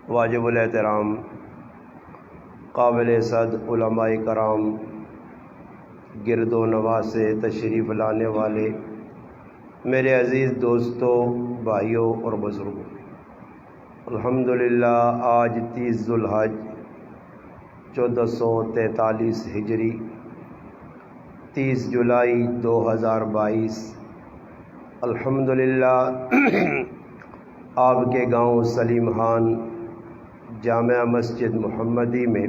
واجب الاحترام قابل صد علماء کرام، گرد و نواح سے تشریف لانے والے میرے عزیز دوستوں، بھائیوں اور بزرگوں، الحمدللہ آج 30 ذو الحج 1443 ہجری 30 جولائی 2022 الحمدللہ آپ کے گاؤں سلیم خان جامع مسجد محمدی میں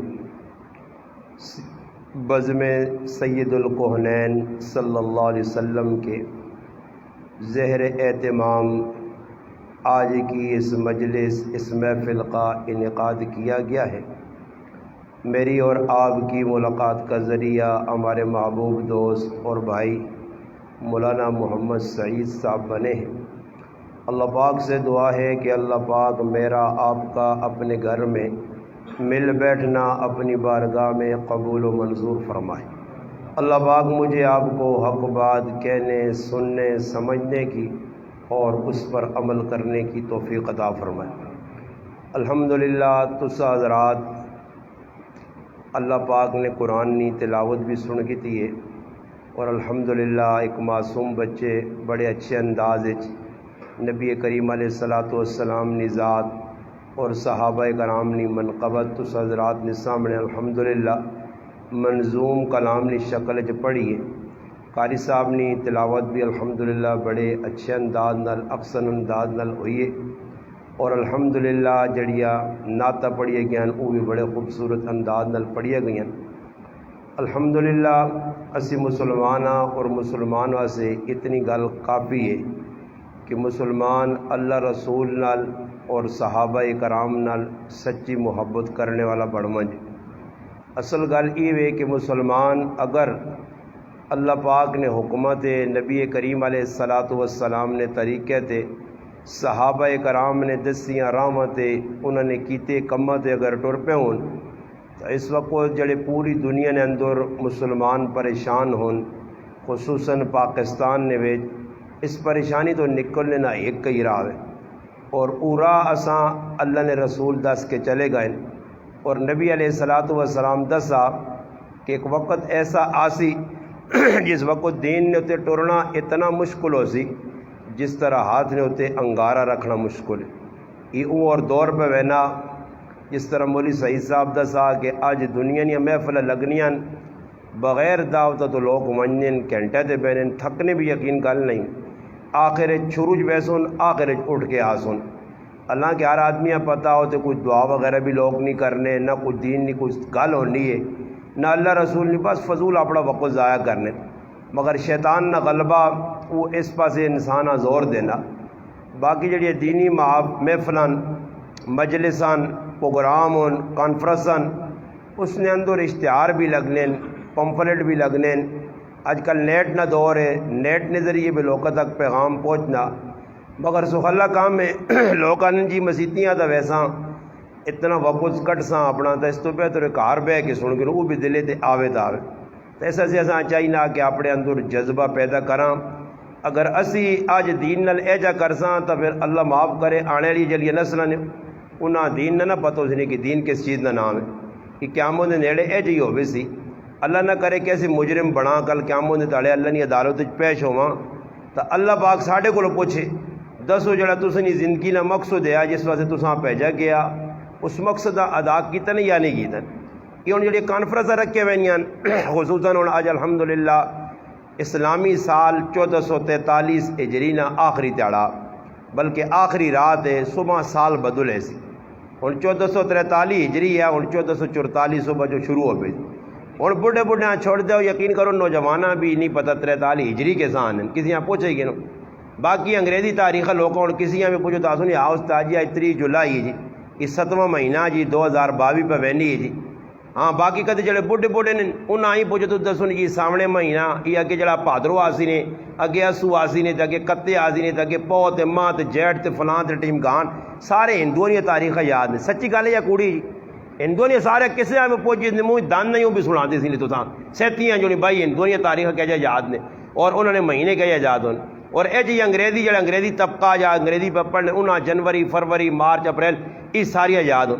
بزم سید الکونین صلی اللہ علیہ وسلم کے زہر اہتمام آج کی اس مجلس، اس محفل کا انعقاد کیا گیا ہے۔ میری اور آپ کی ملاقات کا ذریعہ ہمارے محبوب دوست اور بھائی مولانا محمد سعید صاحب بنے ہیں۔ اللہ پاک سے دعا ہے کہ اللہ پاک میرا آپ کا اپنے گھر میں مل بیٹھنا اپنی بارگاہ میں قبول و منظور فرمائے۔ اللہ پاک مجھے آپ کو حق بات کہنے، سننے، سمجھنے کی اور اس پر عمل کرنے کی توفیق عطا فرمائے۔ الحمدللہ تسا حضرات اللہ پاک نے قرآن کی تلاوت بھی سن کی تھی اور الحمدللہ ایک معصوم بچے بڑے اچھے انداز نبی کریم علیہ الصلوۃ والسلام نے ذات اور صحابہ کرام نے منقبت تس حضرات نے سامنے الحمدللہ منظوم کلام نے شکل پڑھی ہے۔ قاری صاحب نے تلاوت بھی الحمدللہ بڑے اچھے انداز نال احسن انداز نال ہوئی ہے اور الحمدللہ جڑیا نعتاں پڑھیے گئے وہ بھی بڑے خوبصورت انداز نال پڑھیے گئی۔ الحمدللہ اسی مسلماناں اور مسلمان واسے اتنی گل کافی ہے کہ مسلمان اللہ رسول نال اور صحابہ کرام نال سچی محبت کرنے والا بڑمنج۔ اصل گل یہ ہے کہ مسلمان اگر اللہ پاک نے حکمت نبی کریم علیہ الصلوۃ والسلام نے طریقے تے صحابہ کرام نے دسیاں راہاں تے انہوں نے کیتے کماں تے اگر ٹر پے ہون تو اس وقت جڑے پوری دنیا نے اندر مسلمان پریشان ہون، خصوصاً پاکستان نے وچ اس پریشانی تو نکلنے نہ ایک کئی راہ ہے اور پورا اساں اللہ نے رسول دس کے چلے گئے اور نبی علیہ الصلوۃ والسلام دسا کہ ایک وقت ایسا آسی جس وقت دین نے اتنے ٹرنا اتنا مشکل ہو سی جس طرح ہاتھ نے اتنے انگارہ رکھنا مشکل ہے۔ یہ اور دور پہ وینا جس طرح مولوی سعید صاحب دسا کہ آج دنیا نیا محفل لگنیاں بغیر دعوت تو لوگ منجن گھنٹے تے بہنن تھکنے بھی یقین گل نہیں، آخر چھروج بیسن آخر اٹھ کے آسن۔ اللہ کے ہر آدمی پتہ ہو تو کوئی دعا وغیرہ بھی لوگ نہیں کرنے، نہ کوئی دین نہیں کوئی گل ہونی ہے، نہ اللہ رسول نہیں، بس فضول اپنا وقت ضائع کرنے۔ مگر شیطان نہ غلبہ وہ اس پاسے انسان زور دینا۔ باقی جڑی دینی محفلان مجلسان پروگرام کانفرنسان اس نے اندر اشتہار بھی لگنے، پمفلٹ بھی لگنے۔ آج کل نیٹ نہ دور ہے، نیٹ نے ذریعے بھی لوگوں تک پیغام پہنچنا، مگر سخلا کام میں لوگوں نے جی مسیتیاں تو ویسا اتنا وقت کٹ سا اپنا تو اس تو بہتر گھر بہ کے سن کے وہ بھی دلے تے آوے تو آوے۔ تو ایسا سے ایسا چاہیے کہ اپنے اندر جذبہ پیدا کراں۔ اگر اسی آج دین نال ایجا کرساں تو پھر اللہ معاف کرے آنے والی جڑی نسلاں نے انہاں دین نہ پتہ اس نے کہ دین کس چیز کا نام ہے کہ قیامت دے نیڑے ایج ہی ہوے سی۔ اللہ نہ کرے کہ ایسے مجرم بنا کل قیامت دے تالے اللہ کی عدالت پیش ہواں تو اللہ پاک ساڈے کولوں پوچھے دسو جڑا تسیں زندگی کا مقصد ہے جس واسطے تساں بھیجا گیا اس مقصد کا ادا کیتا نہیں یا نہیں کیتا۔ یہ ہوں جڑی کانفرنس رکھے ہوئیاں خصوصاً ہوں اج الحمدللہ اسلامی سال 1443 ہجری نہ آخری تہاڑا بلکہ آخری رات ہے، صبح سال بدلے سی۔ ہوں 1443 ہجری ہے، ہوں 1444 صبح جو شروع ہو گئی۔ ہوں بڑھے بڑھے چھوڑ دو، یقین کرو نوجوانہ بھی نہیں پتہ 43 ہجری کے سان ہیں، کسی یہاں پوچھے گی نا۔ باقی انگریزی تاریخ لوگوں اور کسی یہاں بھی پوچھو تو آسو نہیں آؤ استاد جی 30 جولائی جی یہ 7واں مہینہ جی 2022 پہ وینی ہے جی۔ ہاں باقی کدے جڑے بڑھے بڑھے نے انہاں ہی پوچھو تو دسو جی سامنے مہینہ یہ اگے جڑا بھادرو آسی نے، اگے اسو آسی نے، اگے کتے آسی نے، اگے پو تے ماہ تے جیٹ تے فلاں تے ٹیم گان، سارے ہندوؤں کی تاریخ یاد نے۔ سچی گل ہے یا کوڑی جی؟ ہندوؤں نے سارے کسے میں پوچھے منہ دان نہیں بھی سنا دی سی تو سیتیاں جو بھائی ہندوؤں کی تاریخ کہہ جا یاد نے اور انہوں نے مہینے کہہ یاد ہون۔ اور اے جی انگریزی جڑے انگریزی طبقہ یا انگریزی پہ پڑھنے انہاں جنوری فروری مارچ اپریل یہ ساریاں یاد ہو.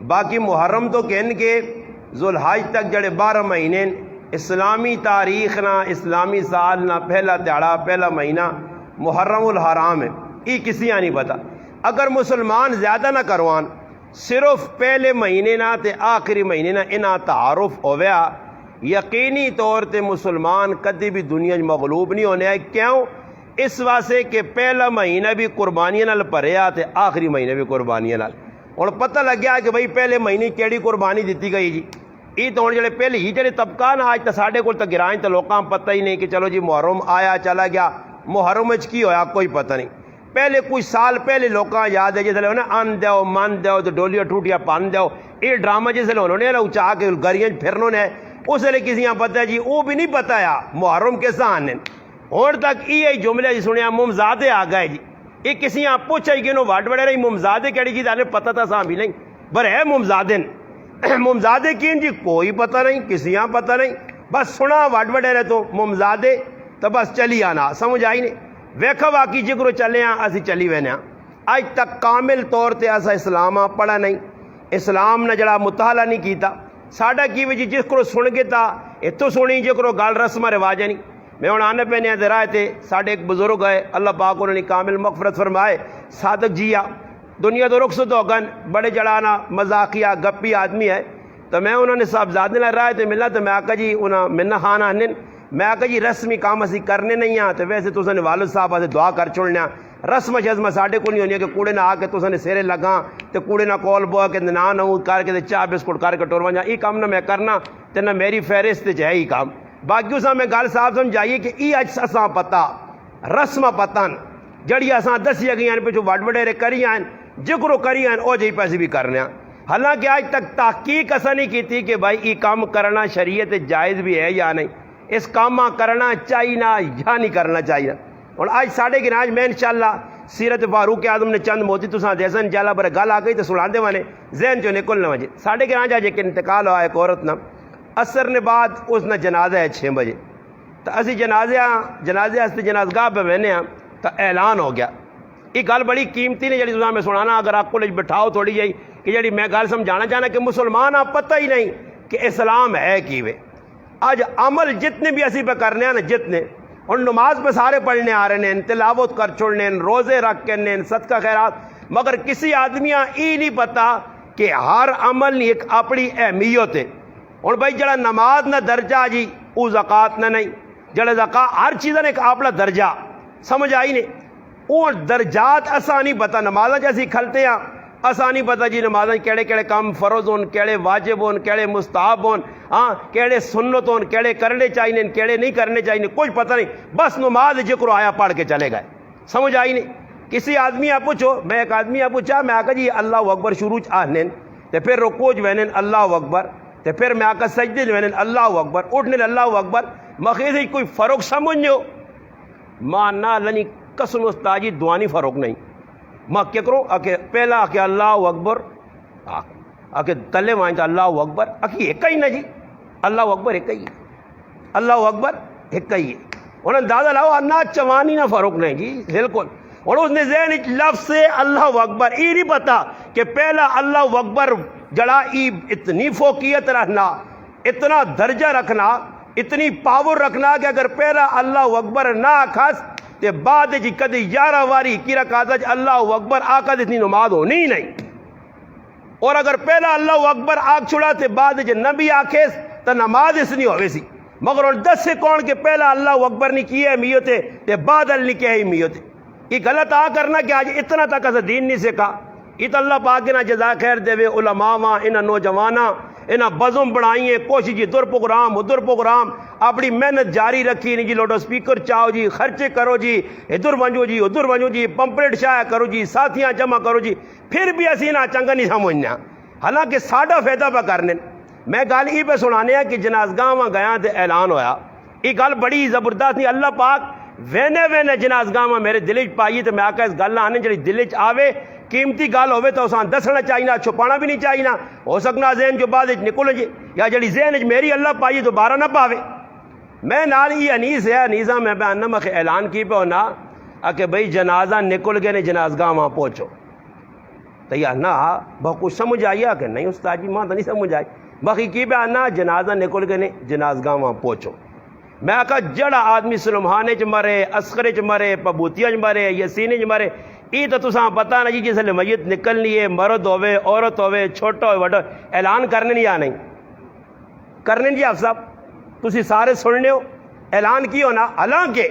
باقی محرم تو کہن کے ذوالحج تک جڑے 12 مہینے اسلامی تاریخ نہ اسلامی سال نہ پہلا تہاڑا پہلا مہینہ محرم الحرام ہے، یہ کسی نہیں پتا. اگر مسلمان زیادہ نہ کروان صرف پہلے مہینے نہ تے آخری مہینے نہ انہاں تعارف ہویا، یقینی طور تے مسلمان کدی بھی دنیا مغلوب نہیں ہونے. کیوں؟ اس واسطے کہ پہلا مہینہ بھی قربانیاں نال بھریا تے آخری مہینہ بھی قربانیاں نال. اور پتہ لگ گیا کہ بھئی پہلے مہینے کیڑی قربانی دیتی گئی جی. یہ تو جڑے پہلے ہی جڑے طبقہ نا آج تو ساڈے کول تو گرائیں تو لوکاں پتہ ہی نہیں کہ چلو جی محرم آیا چلا گیا، محرم وچ کی ہویا کوئی پتہ نہیں. پہلے کچھ سال پہلے لوکاں یاد ہے جسے نا ان دیو من دیو تو ڈولیاں ٹوٹیاں پن دیو، یہ ڈرامہ جسے انہوں نے اچا کے گلیاں پھرنوں نے اس لیے کسی پتہ ہے جی وہ بھی نہیں پتہ ہے محرم کیسا آنے. اور تک یہ جملے جی سنیا ممزادے آ گئے جی، یہ کسی پوچھا ہی کہ انہوں واٹ وڑے رہی ممزادے کہڑی چیز آنے پتہ تھا ساں بھی نہیں پر ہے ممزادے ممزادے کین جی کوئی پتہ نہیں، کسی پتہ نہیں، بس سنا واٹ وڑے رہے تو ممزادے تو بس چلی آنا سمجھ آئی نہیں. ویکھا واقعی جگرو چلے ہاں اسی چلی وینے ہاں. آج تک کامل طور تے ایسا اسلام پڑھا نہیں، اسلام نے جڑا مطالعہ نہیں کیتا. ساڈا کی وجہ جس کو سن کے تا اتو سنی جکرو گال رسم رواج نہیں. میں ہوں آنے پہ نہیں رائے تھے ساڈے ایک بزرگ ہے اللہ پاک انہوں نے کامل مغفرت فرمائے، صادق جیا دنیا تو رخصت ہو گن، بڑے جڑانا مذاقیہ گپی آدمی ہے. تو میں انہوں نے صاحبزادے نے رائے تھے ملنا تو میں آکا جی انہاں ملنا خان آنے میں آکا جی رسمی کام اسی کرنے نہیں ہاں تو ویسے تو نے والد صاحب آتے دعا کر چھوڑنے رسم شزم ساڈے کو نہیں ہونی کہ کوڑے نہ آ کے تو نے سیرے لگاں تو کوڑے نہ کول بو کے نہ نہ کر کے چاہ بسکٹ کر کے ٹور ونجا. یہ کام نہ میں کرنا تو نہ میری فہرست ہے ہی کام. باقی اساں میں گل صاحب سمجھائیے کہ یہ اج اساں پتہ رسم پتن جڑی اساں دسی گئی پچھو وڈ وڈیرے کری ہیں جکرو کری ہیں او جی پیسے بھی کرنے. حالانکہ آج تک تحقیق اساں نہیں کی کہ بھائی یہ کام کرنا شریعت جائز بھی ہے یا نہیں، اس کام کرنا چاہیے یا نہیں کرنا چاہیے. اور آج ساڑھے گراج میں انشاءاللہ سیرت فاروق اعظم نے چند موتی تساں دیسن انشاءاللہ برے گل آ گئی تو سناندے وانے ذہن چو نکل نہ وجے. ساڑھے گراج آج ایک انتقال ہوا ایک عورت نہ اثر نے بعد اس نے جنازہ ہے 6 بجے تو اسی جنازے ہستے جنازگاہ پہ بہنے ہیں تو اعلان ہو گیا. یہ گل بڑی قیمتی نے جڑی تساں میں سنانا اگر آپ کو بٹھاؤ تھوڑی جی کہ جڑی میں گل سمجھانا چاہنا کہ مسلمان آپ پتہ ہی نہیں کہ اسلام ہے کیویں. آج عمل جتنے بھی اسی پہ کرنے ہیں نا جتنے اور نماز پہ سارے پڑھنے آ رہے ہیں، تلاوت کر چھوڑنے ہیں، روزے رکھ کے صدقہ خیرات، مگر کسی آدمیاں یہ نہیں پتا کہ ہر عمل نہیں ایک اپنی اہمیت ہے. اور بھائی جڑا نماز نہ درجہ جی وہ زکات نہ نہیں، جڑا زکات ہر چیز نے ایک اپنا درجہ سمجھ آئی نہیں. وہ درجات اساں نہیں پتا. نمازاں جیسی کھلتے ہیں اساں نہیں پتا جی نمازاں کیڑے کیڑے کام فرض ہون، کیڑے واجب ہون، کیڑے مستحب ہون، ہاں کیڑے سنت ہون، کیڑے کرنے چاہیے کیڑے نہیں کرنے چاہیے، کچھ پتہ نہیں. بس نماز جکرو آیا پڑھ کے چلے گئے سمجھ آئی نہیں. کسی آدمی آپ پوچھو، میں ایک آدمی آپ پوچھا میں آکا جی اللہ اکبر شروع آہنین تے پھر رکوع وینن اللہ اکبر تے پھر میں آکا سجدے وینن اللہ اکبر اٹھنے اللہ اکبر مخیز کوئی فرق سمجھو مانا لنی قسم استاجی دعانی فرق نہیں. ماں کیا کرو آکے پہلا آکے اللہ اکبر آکے تلے وائیں تو اللہ اکبر آکے ایک ہی نا جی اللہ اکبر ایک ہی اللہ اکبر ایک ہی ہے. انہوں نے دادا لاؤ انا چوانی نہ فرق نہیں جی بالکل. اور اس نے ذہن لفظ سے اللہ اکبر یہ نہیں پتا کہ پہلا اللہ اکبر جڑا اتنی فوقیت رکھنا، اتنا درجہ رکھنا، اتنی پاور رکھنا کہ اگر پہلا اللہ اکبر نہ کھس تے بعد جی کدی 11 واری کی رکعت اللہ اکبر آقا اتنی نماز ہونی ہی نہیں. اور اگر پہلا اللہ اکبر آگ چھڑا تے بعد جی نبی آکھیس تو نماز اس نہیں ہوئے سی. مگر اور 10 سے کون کہ پہلا اللہ اکبر نہیں کیے اہمیت ہے تے بعد نہیں کیا اہمیت ہے. یہ غلط آ کرنا کہ آج اتنا تک اسا دین نہیں سکھا. یہ تو اللہ پاک نہ جزا خیر دے علماء واں انہاں نوجواناں انہاں بزم بڑھائیے کوشش جی ادھر پروگرام ادھر پروگرام اپنی محنت جاری رکھی نہیں جی لوڈو سپیکر چاہو جی خرچے کرو جی ادھر ونجو جی ادھر ونجو جی پمپلیٹ شائع کرو جی ساتھیاں جمع کرو جی پھر بھی اسی نہ چنگا نہیں سمجھنا حالانکہ ساڈا فائدہ پہ کرنے. میں گل یہ پہ سنانے ہیں کہ جنازگاہ وہاں گیا تو اعلان ہویا. یہ گل بڑی زبردست نہیں. اللہ پاک وینے جنازگاہ میں میرے دل چ پائی تو میں آکا اس گل آنے جی دل چ آوے قیمتی گل ہوے تو اساں دسنا چاہیے چھپانا بھی نہیں چاہیے. ہو سکنا ذہن جو بعد نکل جی یا جڑی ذہن میری اللہ پائی دوبارہ نہ پاوے. میں نال یہ انیس ہے انیساں میں بیان میں اعلان کی پہ ہونا کہ بھئی جنازہ نکل گئے نے جنازگاہ وہاں پہنچو تو یہ نا بہت کچھ سمجھ آئی کہ نہیں استاد جی وہاں تو نہیں سمجھ آئی باقی کی بھی آنا جنازہ نکل گئے نے جنازگاہ وہاں پہنچو میں کہا جڑا آدمی سلمحانے چ مرے اسخرے چ مرے پبوتیاں چ مرے یسینے چ مرے یہ تو تساں پتہ نہ جی جس لئے میت نکلنی ہے مرد ہوئے عورت ہوئے چھوٹا ہوئے وڈا اعلان کرنے نہیں آنا کرنے جی آپ صاحب تسی سارے سننے ہو اعلان کی ہونا حالانکہ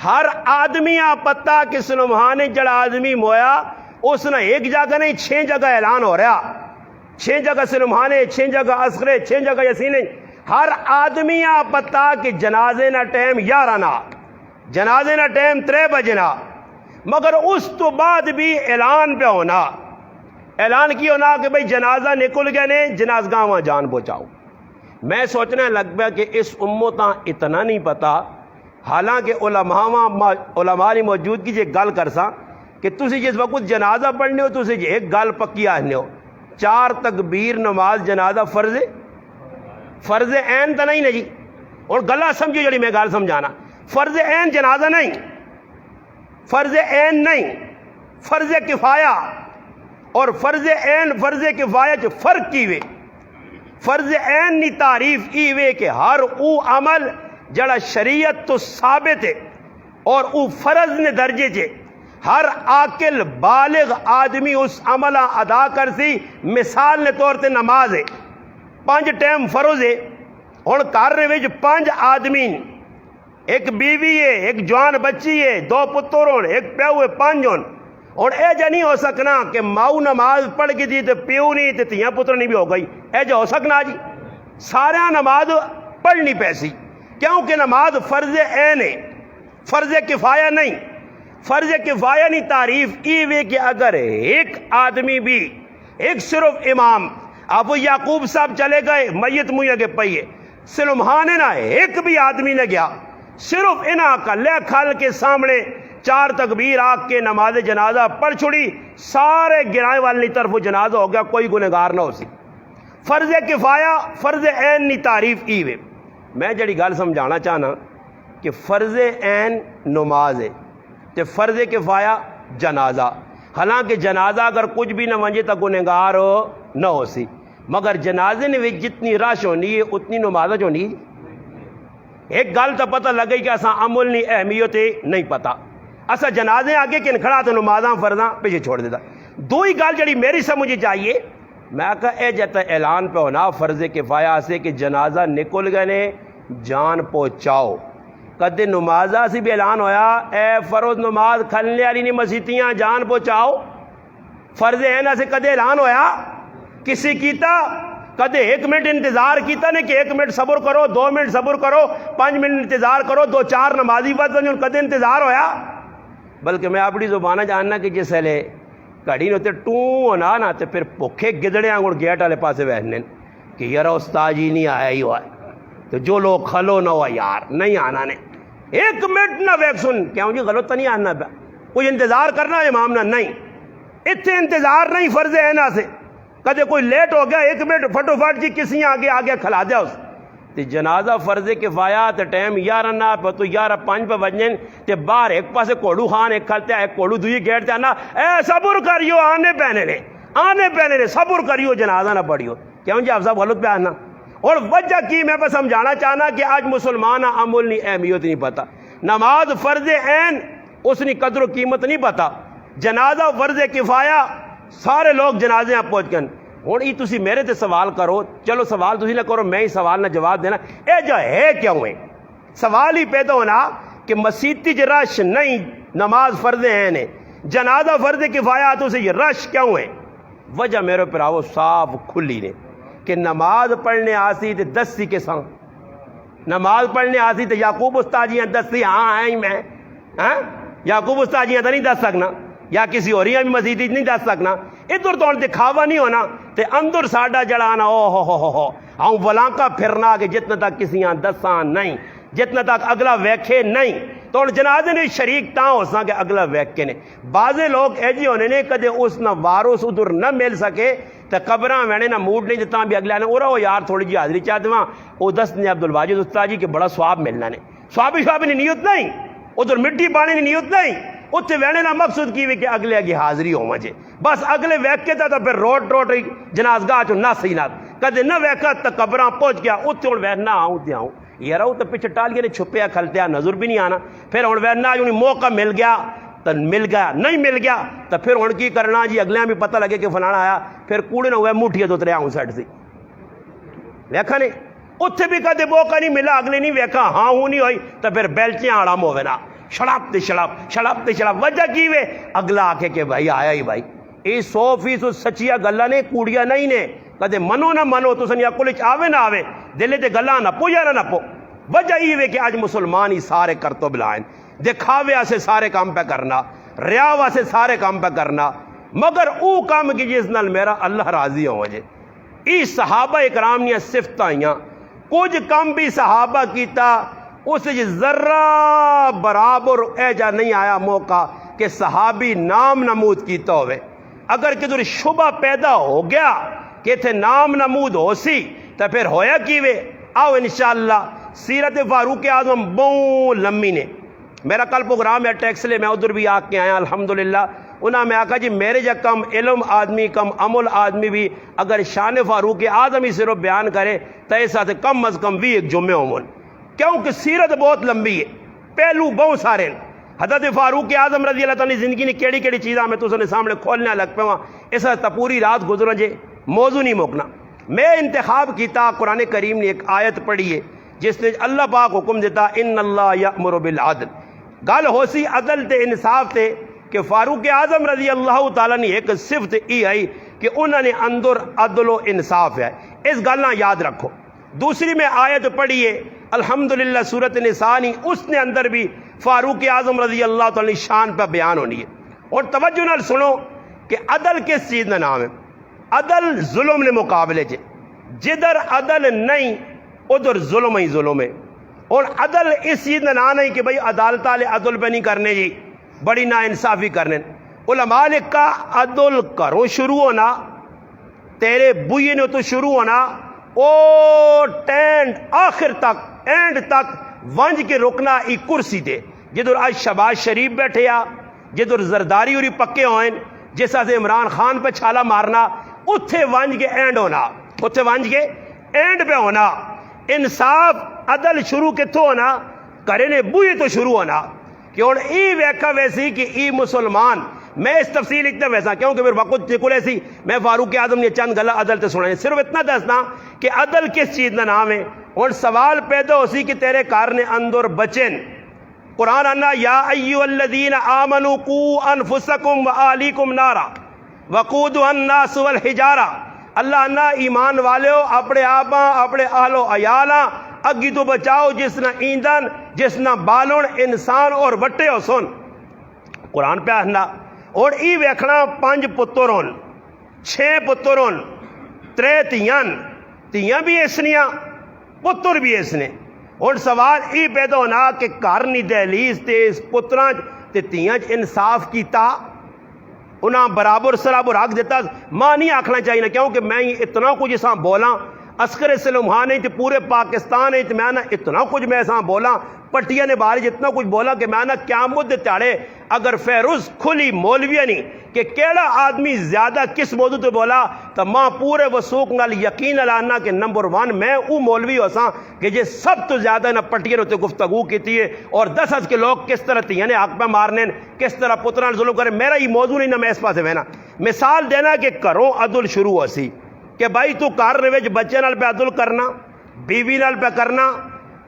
ہر آدمی آ پتہ کہ سلمحانے جڑا آدمی مویا اس نے ایک جگہ نہیں 6 جگہ اعلان ہو رہا 6 جگہ سلمحانے 6 جگہ اسخرے 6 جگہ یسینے ہر آدمی آ پتہ کہ جنازے نہ ٹائم 11 نہ جنازے نہ ٹائم 3 بجے نہ مگر اس تو بعد بھی اعلان پہ ہونا اعلان کی ہونا کہ بھئی جنازہ نکل گئے نے جنازگاہ وہاں جان پہنچاؤ میں سوچنے لگ پیا کہ اس امتاں اتنا نہیں پتا حالانکہ علماء کی موجودگی جی گل کرساں کہ تسی جس وقت جنازہ پڑھنے ہو تسی جی ایک گل پکی آنے ہو 4 تکبیر نماز جنازہ فرض عین تو نہیں نا جی اور گلا سمجھو جڑی میں گل سمجھانا فرض عین جنازہ نہیں فرض عین نہیں فرض کفایہ اور فرض عین فرض کفایہ چ فرق کی وے فرض عین نی تعریف ای وے کہ ہر او عمل جڑا شریعت تو ثابت ہے اور او فرض نے درجے چے ہر عاقل بالغ آدمی اس عملہ ادا کر سی مثال نے طور تے نماز ہے 5 ٹائم فرض ہے ہن گھر وچ 5 آدمی ایک بیوی ہے ایک جوان بچی ہے 2 پتر ہون ایک پیو ہے 5 ہون اور اے جا نہیں ہو سکنا کہ ماؤ نماز پڑھ کے دی تے پیو نہیں تے تیاں پتر نہیں بھی ہو گئی اے جا ہو سکنا جی سارے نماز پڑھنی پیسی کیونکہ نماز فرض عین ہے فرض کفایہ نہیں فرض کفایہ نہیں تعریف ای وے کہ اگر ایک آدمی بھی ایک صرف امام ابو یعقوب صاحب چلے گئے میت منہ اگے پئی ہے سلمحانے نہ ایک بھی آدمی نہ گیا صرف انہاں کا لے کھل کے سامنے 4 تکبیر آگ کے نماز جنازہ پڑھ چھڑی سارے گرائے والی طرف جنازہ ہو گیا کوئی گنہگار نہ ہو سی فرض کفایہ فرض عین نی تعریف ای وے میں جڑی گل سمجھانا چاہنا کہ فرض عین نماز ہے تے فرض کفایہ جنازہ حالانکہ جنازہ اگر کچھ بھی نہ ونجے تو گنہگار نہ ہو سی مگر جنازے نے جتنی رش ہونی ہے اتنی نماز ہونی ایک گل تو پتہ لگ گئی کہ اساں عمل نہیں اہمیت نہیں پتہ اساں جنازے آگے کن کھڑا تو نمازاں فرضاں پیچھے چھوڑ دیتا دوئی گل جڑی میری سمجھ چاہیے میں کہا اے جتا اعلان پہ ہونا فرض کفایہ سے کہ جنازہ نکل گئے نے جان پہنچاؤ کدے نمازہ سے بھی اعلان ہویا اے فرض نماز کھلنے والی نہیں مسیتیاں جان پہنچاؤ فرض عین سے کدے اعلان ہویا کسی کیتا کدے 1 منٹ انتظار کیتا نے کہ 1 منٹ صبر کرو 2 منٹ صبر کرو 5 منٹ انتظار کرو 2-4 نمازی بات کدے انتظار ہویا بلکہ میں اپنی زبانہ جاننا کہ جس لے گھڑی نے ٹوں ہونا نا تو پھر بھوکے گدڑے آنگڑ گیٹ والے پاسے بیٹھنے کہ یار استاد جی نہیں آیا ہی ہوا تو جو لوگ کھلو نہ ہوا یار نہیں آنا نے 1 منٹ نہ ویک سن کیوں جی غلط تو نہیں آنا پہ کوئی انتظار کرنا امام نہ نہیں اتنے انتظار نہیں فرض ہے نا سے کدے کوئی لیٹ ہو گیا 1 منٹ پھٹو پھٹ جی کسی آگے کھلا دیا اس تے جنازہ فرض کفایہ تے ٹائم 11 نہ پہ تو 11:05 پہ بجنے تے باہر ایک پاسے کوڑو خان ایک کھلتے ایک کوڑو دوئی گیٹ تے آنا اے صبر کریو آنے پہنے نے صبر کریو جنازہ نہ پڑھیو کیوں جی آپ صاحب غلط پہ آنا اور وجہ کی میں پہ سمجھانا چاہنا کہ آج مسلمان عمل نہیں اہمیت نہیں پتا نماز فرض عین اس نے قدر و قیمت نہیں پتا جنازہ فرض کفایہ سارے لوگ جنازے پہنچ گئے ہوں یہ تسی میرے تے سوال کرو چلو سوال تسی نہ کرو میں ہی سوال نہ جواب دینا اے جو ہے کیوں ہے سوال ہی پیدا ہونا کہ مسیتی جو رش نہیں نماز فرض عین ہے جنازہ فرض کفایہ تو سے یہ رش کیوں ہے وجہ میرے پراؤ صاف کھلی نے کہ نماز پڑھنے آسی تے دستی کے ساتھ نماز پڑھنے آسی تے یعقوب استاد جی دستی ہاں آئیں میں یعقوب استاد جی تو نہیں دس سکنا یا کسی اور بھی مسجد نہیں دس سکنا ادھر تو دکھاوا نہیں ہونا تے اندر ساڈا جڑانا او ہو ہوں ولانکا پھرنا کہ جتنا تک کسی دساں نہیں جتنا تک اگلا ویکھے نہیں تو جنازے نے شریک تاں ہو سا کہ اگلا ویکھے نے بعضے لوگ ایجی ہونے نے کدے اس نہ وارث ادھر نہ مل سکے تو قبراں وینے نہ موڈ نہیں دیتا بھی اگلے نے وہ یار تھوڑی جی حاضری چاہ دواں وہ دس نے عبد الواجد استاد جی کہ بڑا ثواب ملنا نے ثواب نہیں نیت نہیں ادھر مٹی پانی نیت نہیں اتنے وہنے کا مقصد کی کہ اگلے اگے حاضری ہو مجھے بس اگلے ویکے تو پھر روٹ جنازگاہ چو نہ سی نہ کدے نہ ویکا تو قبراں پہنچ گیا اتنے ہوں وہنا آؤں تے آؤں یار وہ تو پیچھے ٹالیے نے چھپیا کھلتیا نظر بھی نہیں آنا پھر ہوں وہنا انہیں موقع مل گیا تو مل گیا نہیں مل گیا تو پھر ہوں کی کرنا جی اگلے بھی پتہ لگے کہ فلانا آیا پھر کوڑے نہ ہوا موٹھیا تو تریا ہوں سائڈ سے ویکھا نہیں اتنے بھی کدے موقع نہیں ملا اگلے نہیں ویکھا ہاں ہوں نہیں ہوئی تو پھر بیلچیاں آڑام ہوئے نا شڑپ تے شڑپ وجہ کی وے اگلا آکے کہ بھائی آیا ہی بھائی یہ 100% سچیا گلا نے کوڑیا نہیں نے کدے منو نہ منو تو سنیا کلچ آوے نہ آوے دلے تے گلا نہ پو یا نہ پو وجہ یہ وے کہ آج مسلمان ہی سارے کرتو بلائیں دکھاوے سے سارے کام پہ کرنا ریاوہ سے سارے کام پہ کرنا مگر او کام کی جس نال میرا اللہ راضی ہو وجہ ای صحابہ اکرام نے صفت آئیاں کچھ کم بھی صحابہ کیتا اس ذرہ برابر ایجا نہیں آیا موقع کہ صحابی نام نمود کیتا ہوئے اگر کدھر شبہ پیدا ہو گیا کہ تھے نام نمود ہو سی تو پھر ہویا کیوے آؤ انشاءاللہ سیرت فاروق اعظم بہت لمبی نے میرا کل پروگرام ہے ٹیکس لے میں ادھر بھی آ کے آیا الحمدللہ انہاں میں آکھا جی میرے جا کم علم آدمی کم عمل آدمی بھی اگر شان فاروق اعظم ہی صرف بیان کرے تو ایسا سے کم از کم بھی ایک جمعہ عمل کیونکہ سیرت بہت لمبی ہے پہلو بہت سارے حضرت فاروق اعظم رضی اللہ تعالیٰ زندگی نے کیڑی کیڑی چیزاں میں تو نے سامنے کھولنے لگ پہ وہاں ایسا تا پوری رات گزرا جے موضوع نہیں موکنا میں انتخاب کیتا قرآن کریم نے ایک آیت پڑھی ہے جس نے اللہ پاک حکم دیتا ان اللہ یأمر بالعدل گل ہو سی عدل تے انصاف تے کہ فاروق اعظم رضی اللہ تعالیٰ نے ایک صفت ای آئی کہ انہوں نے اندر عدل و انصاف ہے اس گل نہ یاد رکھو دوسری میں آیت پڑھی ہے الحمدللہ سورۃ نساء اس نے اندر بھی فاروق اعظم رضی اللہ تعالیٰ کی شان پہ بیان ہونی ہے اور توجہ نال سنو کہ عدل کس چیز کا نام ہے عدل ظلم نے مقابلے چے جدھر عدل نہیں ادھر ظلم ہی ظلم ہے اور عدل اس چیز کا نام نہیں کہ بھئی عدالت والے عدل پہ نہیں کرنے جی بڑی نا انصافی کرنے علماء نے کہا عدل کرو شروع ہونا تیرے بوئے نے تو شروع ہونا او ٹینڈ آخر تک اینڈ تک ونج کے رکنا ای کرسی دے جدھر آج شہباز شریف بیٹھے آ جدھر زرداری اور پکے ہوئیں جیسا سے عمران خان پہ چھالا مارنا اتھے ونج کے اینڈ ہونا اتھے ونج کے اینڈ پہ ہونا انصاف عدل شروع کے تو ہونا کرے نے بوئی تو شروع ہونا کہ اور ای ویکھا ویسی کہ ای مسلمان میں اس تفصیل اتنا ویسا کیوں کہ پھر وقت چکل ایسی میں فاروق اعظم نے چند گلا عدل تے سنائے صرف اتنا دسنا کہ عدل کس چیز کا نام ہے اور سوال پیدا ہو سی کہ تیرے کار نے اندر بچن قرآن انا یا ایو الذین آمنوا قوا انفسکم و آلیکم نارا وقودها الناس والحجارہ اللہ انا ایمان والےو اپنے آپاں اپنے اہل و عیالاں اگی تو بچاؤ جس نہ ایندھن جس نہ بالون انسان اور وٹے ہو سن قرآن پہ آنا اور ای ویکھنا 5 پترون 6 پترون 3 تیاں بھی اسنیاں پتر بھی اسنے اور سوال ای پیدا ہونا کہ کارنی دہلیز تے اس پتراں تے تیاں انصاف کیتا انہاں برابر سرابر حق دیتا ماں نہیں آکھنا چاہیے کیونکہ میں اتنا کچھ اساں بولاں عسکر سلمہاں نہیں تے پورے پاکستان نہیں تے میں نا اتنا کچھ میں اساں بولاں پٹیا نے بارے جتنا کچھ بولا کہ میں نا قیامت دے تاڑے اگر فیروز کھلی مولویہ نہیں کہ کیڑا آدمی زیادہ کس موضوع تے بولا تو ماں پورے وثوق نال یقین لانا کہ نمبر 1 میں او مولوی ہو ساں کہ جے سب تو زیادہ نہ پٹیا نے گفتگو کیتی ہے اور 10 کے لوگ کس طرح تیاں نے حق پہ مارنے کس طرح پتران ظلم کرے میرا یہ موضوع نہیں نہ میں اس پاسے وینا مثال دینا کہ کرو عدل شروع ہو سی کہ بھائی تو کار نے بچے نال پہ عدل کرنا بیوی نال پہ کرنا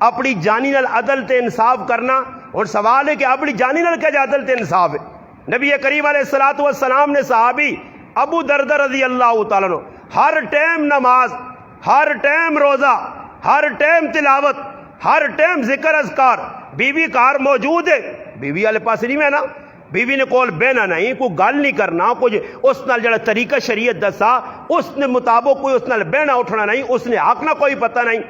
اپنی جانی نال عدل تے انصاف کرنا اور سوال ہے کہ اپنی جانی نال کیا عدل تے انصاف ہے نبی کریم علیہ الصلوۃ والسلام نے صحابی ابو دردہ رضی اللہ تعالیٰ عنہ ہر ٹائم نماز ہر ٹائم روزہ ہر ٹائم تلاوت ہر ٹائم ذکر اذکار بیوی کار موجود ہے بیوی والے پاس نہیں میں نا بیوی نے کول بہنا نہیں کوئی گل نہیں کرنا کچھ اس نال جڑا طریقہ شریعت دسا اس نے مطابق کوئی اس نال بہنا اٹھنا نہیں اس نے حق نہ کوئی پتہ نہیں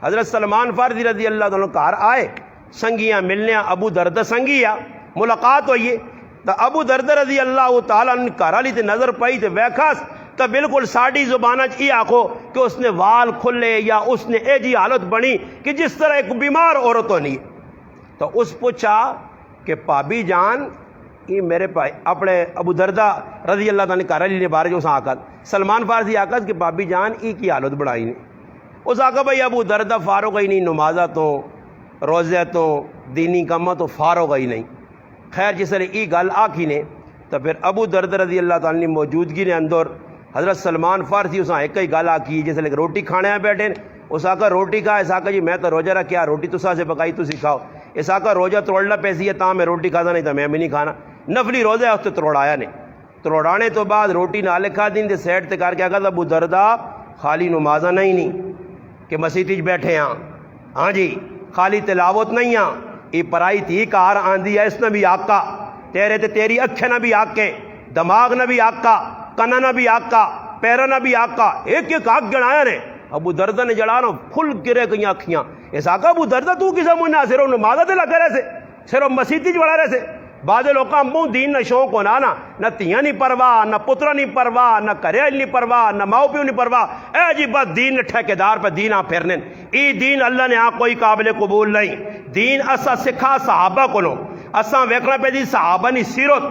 حضرت سلمان فارسی رضی اللہ عنہ کار آئے سنگیاں ملنے ابو دردہ سنگیا ملاقات ہوئی تو ابو دردہ رضی اللہ تعالیٰ عنہ کار علی تے نظر پائی تے ویکھاس تو بالکل ساڑی زبانہ یہ آکھو کہ اس نے وال کھلے یا اس نے اے جی حالت بنی کہ جس طرح ایک بیمار عورت ہونی تو اس پوچھا کہ پابی جان یہ میرے پائی اپنے ابو دردہ رضی اللہ تعالیٰ نے علی نے بارے جو اس آقت سلمان فارسی آقت کہ پابی جان ای کی حالت بڑھائی نہیں اس آقا بھائی ابو دردہ فارغ ہی نہیں، نمازہ تو روزہ تو دینی کامہ تو فارغ ہی نہیں۔ خیر جس نے ای گل آکھی نے تو پھر ابو دردہ رضی اللہ تعالیٰ نے موجودگی نے اندر حضرت سلمان فارسی اس ایک ہی گل آکی جس نے روٹی کھانے ہیں بیٹھے اس آقا روٹی کھا اس آقا جی میں تو روزہ رکھیا روٹی تو سے پکائی تو سکھاؤ اس آقا روزہ توڑنا پیسی ہے تاں میں روٹی کھاتا نہیں تو میں بھی نہیں کھانا نفلی روزہ ہے اس تو توڑایا نہیں توڑانے تو بعد روٹی نہ لکھا دین دے سیٹ تے کر کے آقا ابو دردہ خالی نمازہ نہیں کہ مسیح بیٹھے ہاں ہاں جی خالی تلاوت نہیں ہاں یہ پرائی تھی کار آندھی ہے اس نے بھی آقا تیرے تے تیری اکھے نہ بھی آکے دماغ نہ بھی آقا کنا نہ بھی آقا پیرا نہ بھی آقا ایک ایک آگ گڑایا نے ابو دردہ نے جڑانا پھل گرے گئی اکھیاں اس آقا ابو دردہ تو کسا منہ صرف نمازہ تے لگا رہے سے صرف مسیح بڑھا رہے سے بعد لوکاں منہ دین نہ شوق ہونا نا نہ تیاں نہیں پرواہ نہ پترا نہیں پرواہ نہ کریل نہیں پرواہ نہ ماؤ پیو نہیں پرواہ اے جی بس دین ٹھیکیدار پہ دین پھرنے ای دین اللہ نے کوئی قابل قبول نہیں دین اسا سکھا صحابہ کو لو اسا ویکھنا پہ دی صحابہ نہیں سیرت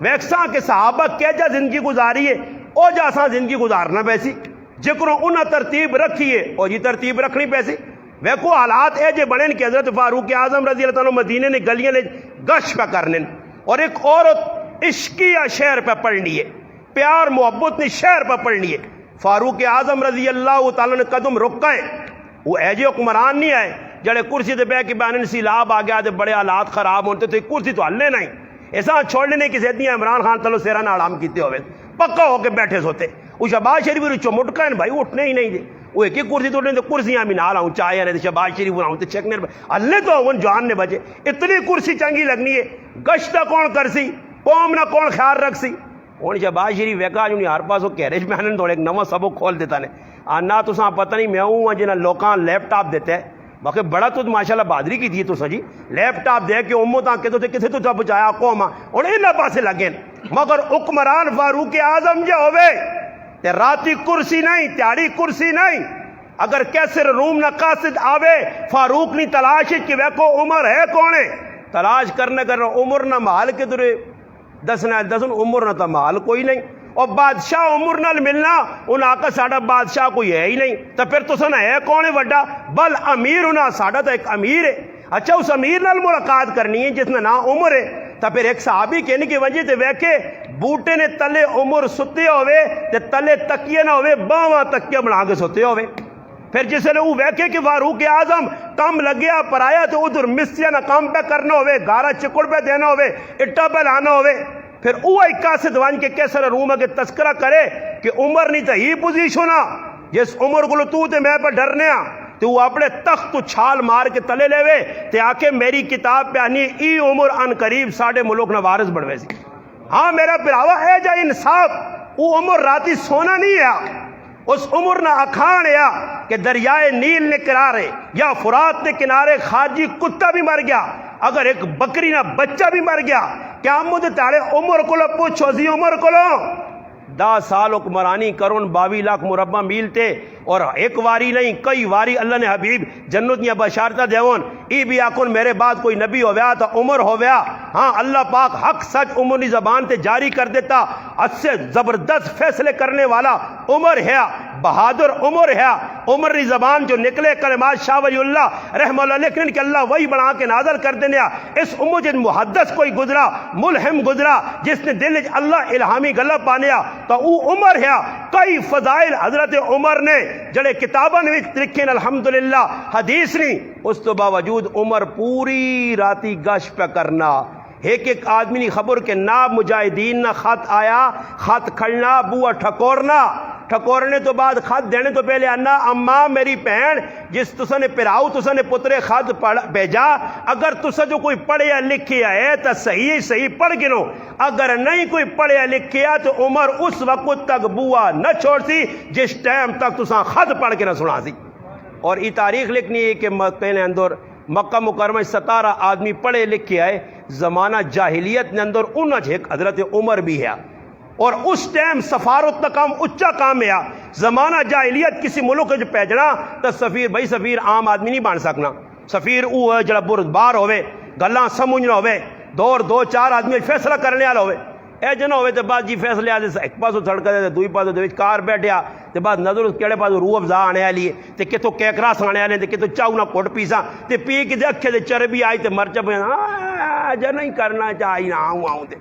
ویکساں کہ صحابہ کیا جا زندگی گزاری ہے او جا اساں زندگی گزارنا پیسی جکروں انہاں ترتیب رکھی ہے او جی ترتیب رکھنی پیسی ویکو حالات اے جے بڑھن کہ حضرت فاروق اعظم رضی اللہ تعالیٰ مدینے نے گلیاں نے گش پہ کرنے اور ایک عورت عشقیہ شہر پہ پڑھنی ہے پیار محبت نے شہر پہ پڑھنی ہے فاروق اعظم رضی اللہ تعالیٰ نے قدم رکائے وہ اے جے حکمران نہیں آئے جڑے کرسی تے بہ کے بہن سیلاب آ گیا تے بڑے حالات خراب ہوتے تو کرسی تو ہلنے نہیں ایسا چھوڑنے نہیں کسی اتنی عمران خان تلو سیرا نہ آرام کیتے ہوئے پکا ہو کے بیٹھے سوتے وہ شہباز شریف رچو مٹکائن بھائی اٹھنے ہی نہیں دے وہ ایک ہی کرسی توڑنے تو کرسیاں بھی نہ لاؤں چاہے رہے شہباز شریف بناؤں تو چیکنے اللہ تو ان جان نے بچے اتنی کرسی چنگی لگنی ہے گشتہ کون کرسی قوم نہ کون خیال رکھ سی ہوں شہباز شریف ویکا جو ہر پاس وہ کیریج محنن تھوڑے ایک نواں سبق کھول دیتا نے نہ تو پتہ نہیں میں ہوں جنہیں لوکاں لیپ ٹاپ دیتے ہیں باقی بڑا تو ماشاءاللہ بہادری کی دی تو جی لیپ ٹاپ دے کے امت آ کے تو کتنے تو جب بچایا قوم اور انہاں پاسے لگے مگر حکمران فاروق اعظم جو ہوئے تے راتی کرسی نہیں تیاری کرسی نہیں اگر کیسر روم نہ قاصد آوے فاروق نہیں تلاش کہ ویکو عمر ہے کونے تلاش کرنے کر عمر نہ مال کے درے دسنا دسن عمر نہ تا مال کوئی نہیں اور بادشاہ عمر نال ملنا ان آقا ساڑا بادشاہ کوئی ہے ہی نہیں تو پھر تو سن ہے کون ہے وڈا بل امیر ہونا ساڑا تو ایک امیر ہے اچھا اس امیر نال ملاقات کرنی ہے جس میں نا عمر ہے تو پھر ایک صحابی کہنے کی وجہ تے ویکھے بوٹے نے تلے عمر ستے ہوئے تے تلے تکیے نہ ہوئے باواں تکیے بنا کے ستے ہوئے پھر جس نے وہ ویکھے کہ فاروق اعظم کام لگیا پر آیا تو ادھر مستیا نہ کام پہ کرنا ہوئے گارا چکڑ پہ دینا ہوئے اٹا پہ لانا ہوئے پھر وہ قاصد وان کے کیسر روم کے تذکرہ کرے کہ عمر نہیں تو ہی پوزیشن جس عمر کو تو تے میں پہ ڈرنے تو وہ اپنے تخت تو چھال مار کے تلے لے وے تے آکے میری کتاب پہ آنی ای عمر ان قریب ساڑھے ملوک نہ وارث بڑھوے سی ہاں میرا پراوا ہے جا انصاف وہ عمر راتی سونا نہیں ہے اس عمر نہ اکھان یا کہ دریائے نیل نے کنارے یا فرات نے کنارے خارجی کتا بھی مر گیا اگر ایک بکری نہ بچہ بھی مر گیا کیا مجھے تارے عمر کو لو پوچھو زی عمر کو لو 10 سال حکمرانی کرون 22 لاکھ مربع میل تے اور ایک واری نہیں کئی واری اللہ نے حبیب جنت یا بشارتہ دیون ای بھی آکن میرے بعد کوئی نبی ہو گیا تو عمر ہو گیا ہاں اللہ پاک حق سچ عمر زبان تے جاری کر دیتا اس سے زبردست فیصلے کرنے والا عمر ہے بہادر عمر ہے عمر کی زبان جو نکلے کلمات شاہ ولی اللہ رحمہ اللہ لیکن کہ اللہ وہی بنا کے نازل کر دینے اس عمر جن محدث کوئی گزرا ملہم گزرا جس نے دل اللہ الہامی گلہ پانیا تو وہ عمر ہے کئی فضائل حضرت عمر نے جڑے کتاباں نے لکھیں الحمدللہ حدیث نہیں اس تو باوجود عمر پوری راتی گش پہ کرنا ایک آدمی نہیں خبر کہ نہ مجاہدین نہ خط آیا خط کھڑنا بوا ٹھکورنے تو بعد خط دینے تو پہلے انا اماں میری بہن جس تسا نے پراؤ تسا نے پترے خط بھیجا اگر تسا جو کوئی پڑھیا لکھیا ہے تو صحیح پڑھ گنو اگر نہیں کوئی پڑھیا لکھیا تو عمر اس وقت تک بوا نہ چھوڑ سی جس ٹائم تک تسا خط پڑھ کے نہ سنا سی اور یہ تاریخ لکھنی ہے کہ مکہ نے اندر مکہ مکرمہ 17 آدمی پڑھے لکھے آئے زمانہ جاہلیت نے اندر انہیں ایک حضرت عمر بھی ہے اور اس ٹائم سفارت کا کام اچھا کام ہے زمانہ جاہلیت کسی ملک جو پیجنا تو سفیر بھائی سفیر عام آدمی نہیں بن سکنا سفیر وہ جڑا بردبار ہوئے گلاں سمجھنا ہوئے دور دو چار آدمی فیصلہ کرنے والا ہوئے اے جنا ہوئے تے بعد جی فیصلے آدھے ایک پاسو سڑک دے دوئی پاسو دے کار بیٹھیا تے بعد نظر اس کیڑے پاسو روح افزا آنے والی ہے تے کتوں کیکراس آنے والے تے کتوں چاؤ نہ کوٹ پیسا تے پی کے دے اکھے دے چربی آئی تے مرچ پہ جا نہیں کرنا چاہیے نہ آؤں تے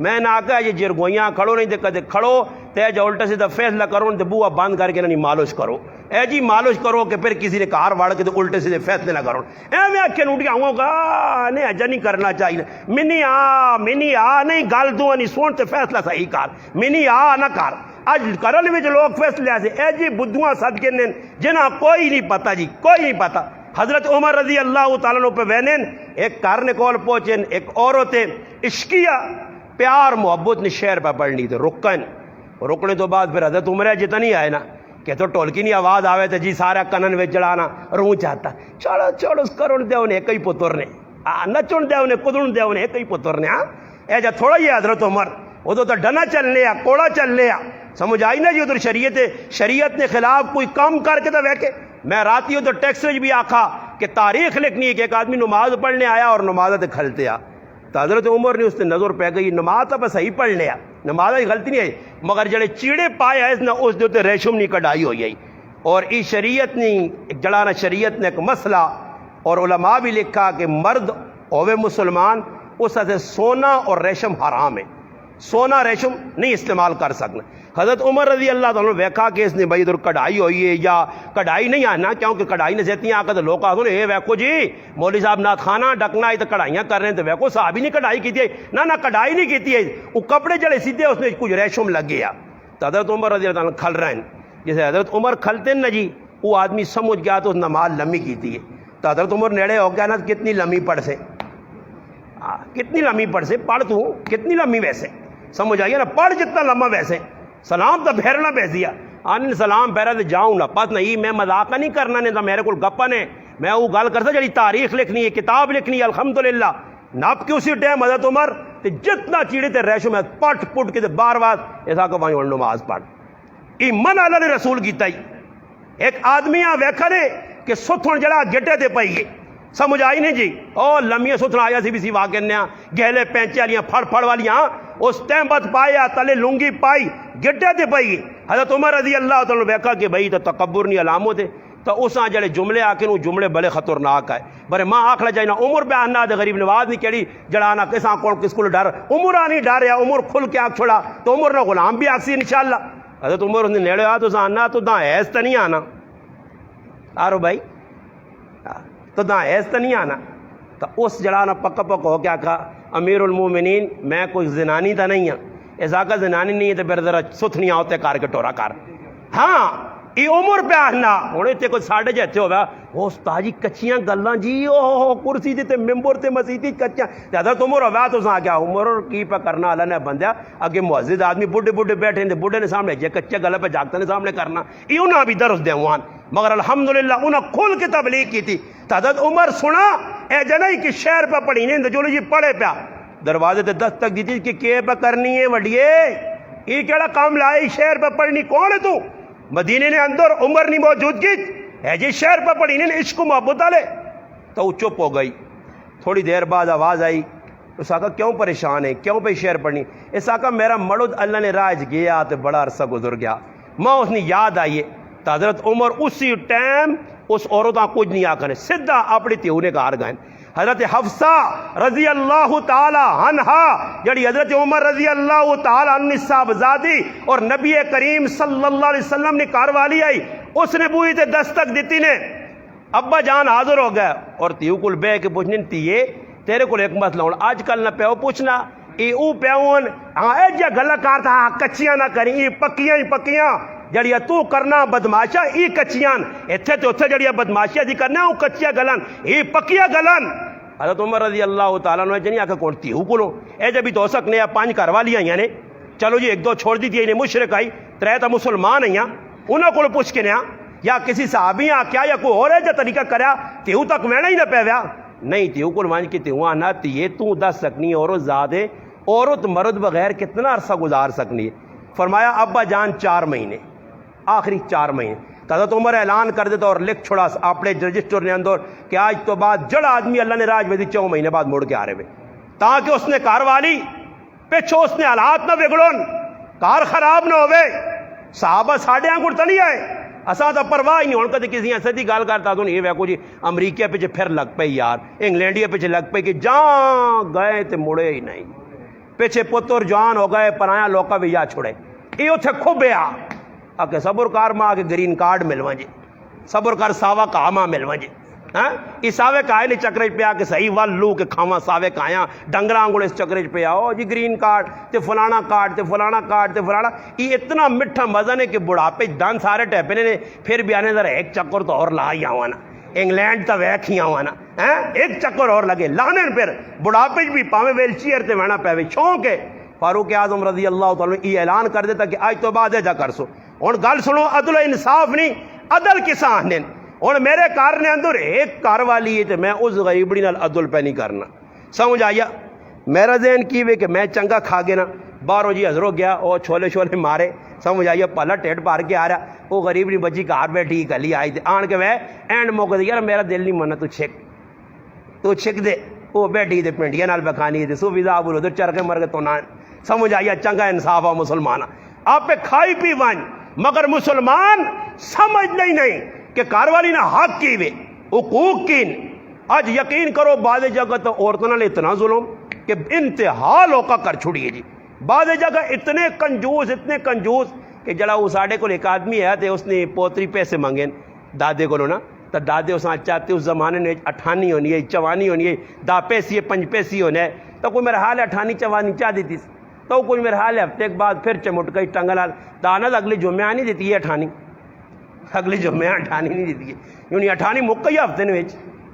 میں نہ آکا یہ جرگوئیاں کھڑو نہیں تے کدے کھڑو تے جو الٹا سیدھا فیصلہ کرو تے بوا بند کر کے نہیں مالش کرو اے جی مالش کرو کہ پھر کسی نے کار واڑ کے تے الٹے سیدھے فیصلے نہ کرو اے میں آکھے نوٹ گیا ہوں گا نہیں اجا نہیں کرنا چاہیے منی آ نہیں گل دوں نہیں سن تے فیصلہ صحیح کر منی آ نہ کر اج کرل وچ لوگ فیصلے سے اے جی بدھواں صدقے نے جنہاں کوئی نہیں پتہ جی کوئی نہیں پتہ حضرت عمر رضی اللہ تعالیٰ عنہ پہ وینن ایک کار نے کول پہنچن ایک عورت عشقیہ پیار محبت نے شعر پہ پڑھنی تو رکنے تو بعد پھر حضرت عمر جتنا نہیں آئے نا کہ تو ٹولکی نہیں آواز آوے تو جی سارا کنن وچ جڑانا روح چاہتا چھوڑو کرن دے انہیں ایک ہی پتر نے نچن دے انہیں کدن دے انہیں ایک ہی پتر نے اے جا تھوڑا یہ حضرت عمر وہ تو ڈنا چل لیا کوڑا چل لیا سمجھ آئی نا جی ادھر شریعت نے خلاف کوئی کام کر کے تو ویکے میں راتی ادھر ٹیکس بھی آکھا کہ تاریخ لکھنی ہے کہ ایک آدمی نماز پڑھنے آیا اور نماز تے کھلتے آ تو حضرت عمر نے اس نے نظر پہ گئی نماز تو بس صحیح پڑھ لیا نماز کی غلطی نہیں ہے مگر جڑے چیڑے پائے ہے نہ اس دے ریشم نہیں کڑائی ہوئی ہے اور ای شریعت نہیں جڑانا شریعت نے ایک مسئلہ اور علماء بھی لکھا کہ مرد ہوئے مسلمان اس سے سونا اور ریشم حرام ہے سونا ریشم نہیں استعمال کر سکنا حضرت عمر رضی اللہ تعالیٰ نے ویکھا کہ اس نے بھائی ادھر کڑھائی ہوئی ہے یا کڑھائی نہیں آنا کیونکہ کڑھائی نے زیتیاں آ کر لوگ آتے ہیں ویکھو جی مولوی صاحب نات خانہ ڈکنا ہے تو کڑھائیاں کر رہے ہیں تو ویکھو صاحب ہی نہیں کڑھائی کی ہے نہ کڑھائی نہیں کی ہے وہ کپڑے جڑے سیدھے اس نے کچھ ریشم لگ گیا تو حضرت عمر رضی اللہ تعالیٰ کھل رہے ہیں جیسے حضرت عمر کھلتے نا جی وہ آدمی سمجھ گیا تو اس نماز لمبی کی ہے تو حضرت عمر نیڑے ہو گیا نا کتنی لمبی پڑھ سے کتنی لمبی پڑھ سے پڑھ تو کتنی لمبی ویسے سمجھ آئیے نا پڑھ جتنا لمبا ویسے سلام تو بھیرنا بھیج دیا آن سلام پہرا تو جاؤں نہ پت نہیں میں مذاق نہیں کرنا نہیں تو میرے کو گپا نے میں وہ گل کرتا جڑی تاریخ لکھنی ہے کتاب لکھنی ہے الحمدللہ نپ کے اسی ٹائم حضرت عمر تے جتنا چیڑے تے ریشم ہے پٹ پٹ کے بار بار ایسا کہ وہاں نماز پڑھ ایمان اللہ نے رسول کیتا ہی ایک آدمی آ ویکھا نے کہ ستھن جڑا گٹے تے پئی ہے سمجھ آئی نہیں جی او لمیاں ستھن آیا سی بھی سی واقع نیا گہلے پینچے والیاں پھڑ والیاں اس ٹائم بات پایا تلے لنگی پائی گٹے تے پئی حضرت عمر رضی اللہ تعالیٰ نے ویکھا کہ بھائی تو تکبر نہیں علامت ہے تو اس جڑے جملے آ کے وہ جملے بڑے خطرناک ہے برے ماں آخلا جائے نا عمر پہ آنا دے غریب نواز نہیں کہڑی جڑانا کساں کون کس کو ڈر عمر آنی ڈر عمر کھل کے آگ چھوڑا تو عمر نہ غلام بھی آکسی انشاءاللہ حضرت عمر نے نیڑے آ تو آنا تو داں ایس تو نہیں آنا آرو بھائی تو داں ایس تو نہیں آنا تو اس جڑانا پکا ہو کیا کہا امیر المومنین میں کوئی زنانی تو نہیں ہوں ایسا کا زنانی نہیں ہے تو پھر ذرا ستھنیاں ہوتے کار کے ٹورا کار ہاں یہ عمر پہ آنا ہوں اتنے کوئی ساڑھے جیسے ہوگا وہ استاجی کچیاں گلاں جی او کرسی تے ممبر تے مسیتی کچیاں حضرت عمر ہوا تو آ گیا عمر کی پہ کرنا اللہ نے بندیا اگے معزز آدمی بڈھے بیٹھے ہیں بڈھے نے سامنے جے کچے گلے پہ جاگتے نے سامنے کرنا یہ انہاں بھی درس دیوان مگر الحمدللہ انہاں کھل کے تبلیغ کی تھی تو حضرت عمر سنا اے جنہی کی شہر پہ پڑھی نہیں جو جی پڑھے پیا دروازے تے دستک دیتی کہ کیے پہ کرنی ہے وڈیے یہ کیڑا کام لائی شہر پہ پڑھنی کون ہے تو مدینے نے اندر عمر نہیں موجود کی ہے جی شہر پہ پڑھی نہیں عشق و محبت والے تو وہ چپ ہو گئی تھوڑی دیر بعد آواز آئی اس آقا کیوں پریشان ہے کیوں پہ شہر پڑھنی اس آقا میرا مرد اللہ نے راج گیا تو بڑا عرصہ گزر گیا ماں اس نے یاد آئیے تو حضرت عمر اسی ٹائم اس عورتاں کچھ نہیں آکھنے سدھا اپنی تیونے کا ہار گئے حضرت حفصہ رضی اللہ تعالی عنہا جڑی حضرت عمر رضی اللہ تعالی عنہ صاحبزادی اور نبی کریم صلی اللہ علیہ وسلم نے کار والی آئی اس نے بوئی تے دستک دیتی نے ابا جان حاضر ہو گئے اور تیو کل بے کے پوچھنے تیے تیرے کو ایک مسئلہ ہوں آج کل نہ پیو پوچھنا ای او پیون ہاں اے جا گلہ کار تھا کچیاں نہ کریں ای پکیاں جڑیا تو کرنا بدماشا ای کچیاں ایتھے تو اتھے جڑیا بدماشیا دی کرنا او کچیا گلن ای پکیا گلن حضرت عمر رضی اللہ تعالیٰ عنہ جنہیں آکھا کونتی ہو کلو اے جب بھی تو سکنے یا 5 کروالی آئیاں نے چلو جی 1-2 چھوڑ دی تھی انہیں مشرک آئی 3 مسلمان آئیاں انہوں کو پوچھ کے نیا یا کسی صحابی آکیا یا کوئی اور ہے جو طریقہ کریا تیہو تک میں نہیں نہ پیویا نہیں تیہو کل وانج کی تیہو آنا تیہے تو دس سکنی عورت زیادہ عورت مرد بغیر کتنا عرصہ گزار سکنی ہے فرمایا ابا جان 4 مہینے آخری 4 مہینے تو حضرت عمر اعلان کر دیتا اور لکھ چھوڑا اپنے رجسٹر نے اندر کہ آج تو بعد جڑا آدمی اللہ نے راج میں دی 4 مہینے بعد مڑ کے آ رہے ہوئے، تاکہ اس نے کار والی پچھو اس نے حالات نہ بگڑن، کار خراب نہ ہوئے۔ صحابہ ساڑھے آنکھڑ تلی آئے، اساں تو پرواہ ہی نہیں، ہوں کدی کسی ایسے دی گال کرتا تو نہیں، یہ ویکو جی امریکہ پیچھے پھر لگ پئی یار، انگلینڈیا پیچھے لگ پئی کہ جہاں گئے تے مڑے ہی نہیں، پیچھے پتر جوان ہو گئے، پرایا لوکا بھی یا چھوڑے، یہ اتھے کھوبیا کہ صبر کار ماں کے گرین کارڈ ملوان جی، صبر کار ساوا کا ماں ملوان جی، اس ساوے کائے نے چکرج پہ آ کے صحیح والو کہ کھاواں ساوے کھایا ڈنگراں گوڑے اس چکرج پہ آؤ جی گرین کارڈ تے فلانا کارڈ تے فلانا کارڈ تے فلانا، یہ اتنا مٹھا مزہ نے کہ بڑھاپے دان سارے ٹیپنے نے، پھر بھی آنے ذرا ایک چکر تو اور لا ہی آوانا، انگلینڈ تا ویکھ ہی آوانا، ایک چکر اور لگے لانے پھر بڑھاپے بھی پاویں ویل چیئر تے وینا پے شوق ہے۔ فاروق اعظم رضی اللہ تعالیٰ یہ اعلان کر دیتا کہ آج تو بعد ایجا کر سو، اور گل سنو عدل و انصاف نہیں، عدل کسان نے، اور میرے کار نے اندر ایک کار والی ہے تو میں اس غریبڑی نال عدل پہ نہیں کرنا، سمجھ آیا؟ میرا ذہن کی وے کہ میں چنگا کھا گیا نا، باہروں جی حضروں گیا اور چھولے چھولے مارے، سمجھ آئیے پہلا ٹیٹ پار کے آ رہا، وہ غریبڑی بچی کار بیٹھی گلی آئی تھی آن کے وہ اینڈ موقع دے یار میرا دل نہیں منا تو چھک دے، وہ بیٹھی دے پنڈیا نال بکھانی دے سو ویزا بولو ادھر چرکے مر کے تو نہ، سمجھ آئیے چنگا انصاف آ مسلمان، آپ پہ کھائی پی وان، مگر مسلمان سمجھ نہیں کہ کاروالی نہ حق کی وے حقوق کی، آج یقین کرو بعض جگہ تو عورتوں نے اتنا ظلم کہ انتہا لوکا کر چھوڑیے جی، بعض جگہ اتنے کنجوس کہ جڑا وہ ساڑھے کو ایک آدمی ہے اس نے پوتری پیسے مانگے دادے کو نا، تو دادے اس چاہتے اس زمانے نے 58 ہونی ہے 54 ہونی ہے، 10 پیسی 5 پیسی ہونے ہے، تو کوئی میرا حال ہے 58 54 چاہ دیتی، تو کوئی میرا حال ہے ہفتے کے بعد پھر چمٹ گئی ٹنگلال دانا اگلی جمعہ نہیں دیتی ہے 58، اگلی جمعہ 58 نہیں دیتی ہے، یعنی 58 مکیا ہفتے نے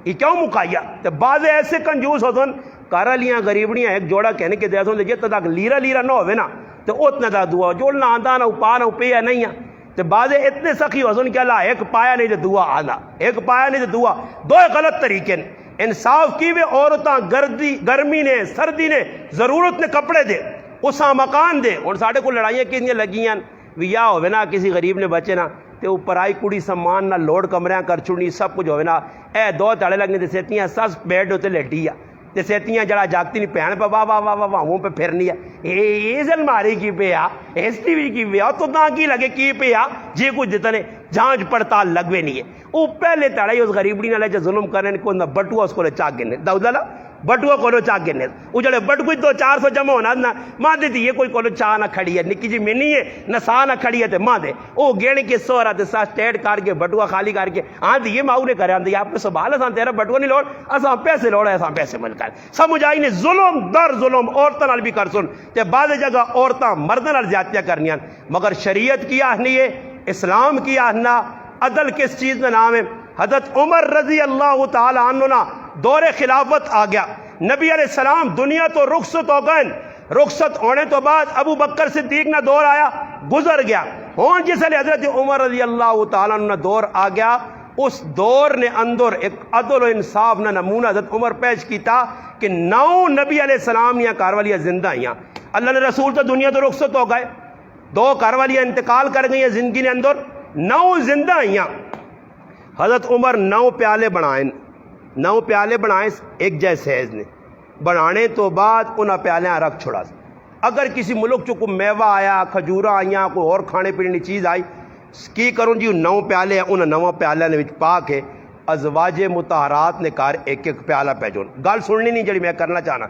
یہ کیوں مکایا؟ تو بعض ایسے کنجوس ہوتے ہیں کارا لیاں غریبڑیاں ایک جوڑا کہنے کے دیسوں دے جت تک لیرا نہ ہوئے نا تو اتنا دا دعا جوڑنا آندہ نہ پا نہ پیا نہیں ہے، تو بعض اتنے سخی ہوتے ہیں کہ اللہ ایک پایا نہیں تو دعا آندہ، ایک پایا نہیں تو دعا، دو غلط طریقے نے انصاف کی وے عورتاں گرمی نے سردی نے ضرورت نے کپڑے دے اساں مکان دے، اور ساڑھے کو لڑائیاں کتنی لگیاں ویا ہوئے نا کسی غریب نے بچے نا تے اوپر آئی کڑی سامان نہ لوڈ کمریاں کر چھوڑنی سب کچھ ہوئے نا، اے 2 تڑے لگنے تے سیتیاں سس بیڈ ہوتے لیٹی ہے تے سیتیاں جڑا جاگتی نہیں پہن پہ واہ واہ واہ واہ ہوں پہ پھرنی ہے، اے الماری کی پہ آ ایس ٹی وی کی پہ آ تو نہ کی لگے کی پہ آ جی کچھ جتنے جانچ پڑتال لگوے نہیں ہے، وہ پہلے تڑائی اس غریبڑی نہ لے جو ظلم کرنے کو نہ بٹوا اس کو لے چاک گنے داؤدالا بٹوا کولو چاک گنے وہ جڑے بٹ کوئی 200-400 جمع ہونا نا ماں دیتی یہ کوئی کولو چاہ نہ کھڑی ہے نکی جی منی ہے نہ سا نہ کھڑی ہے تے ماں دے وہ گیڑ کے سو رہا تے سا سٹیٹ کر کے بٹوا خالی کر کے ہاں دی یہ ماؤ نے کرے آندے آپ کو سوال اساں تیرا بٹوا نہیں لوڑ اساں پیسے لوڑا اساں پیسے مل کر سمجھ آئی نے ظلم در ظلم عورتاں نال بھی کر سن تے بعض جگہ عورتاں مرداں نال زیادتیاں کرنیاں مگر شریعت کی آہنی ہے اسلام کی آہنا عدل کس چیز کا نام ہے۔ حضرت عمر رضی اللہ تعالی عنہ نا دور خلافت آ گیا، نبی علیہ السلام دنیا تو رخصت ہو گئے، رخصت ہونے تو بعد ابو بکر صدیق نہ دور آیا گزر گیا ہوں جس لئے حضرت عمر رضی اللہ تعالیٰ عنہ دور آ گیا، اس دور نے اندر ایک عدل و انصاف نہ نمونہ حضرت عمر پیش کیتا کہ 9 نبی علیہ السلام یا کاروالیاں زندہ ہیں، اللہ نے رسول تو دنیا تو رخصت ہو گئے، 2 کاروالیاں انتقال کر گئی ہیں زندگی نے اندر، 9 زندہ ہیں، حضرت عمر 9 پیالے بنائیں ایک جیسے حیض نے بنانے تو بعد انہاں پیالیاں رکھ چھوڑا، اگر کسی ملک چو کوئی میوہ آیا کھجورہ آئیاں کوئی اور کھانے پینے چیز آئی کی کروں جی 9 پیالے ہیں انہاں 9 پیالیاں نے پاک ہے ازواج مطہرات نے کار ایک پیالہ پیجون گال سننی نہیں جڑی میں کرنا چاہنا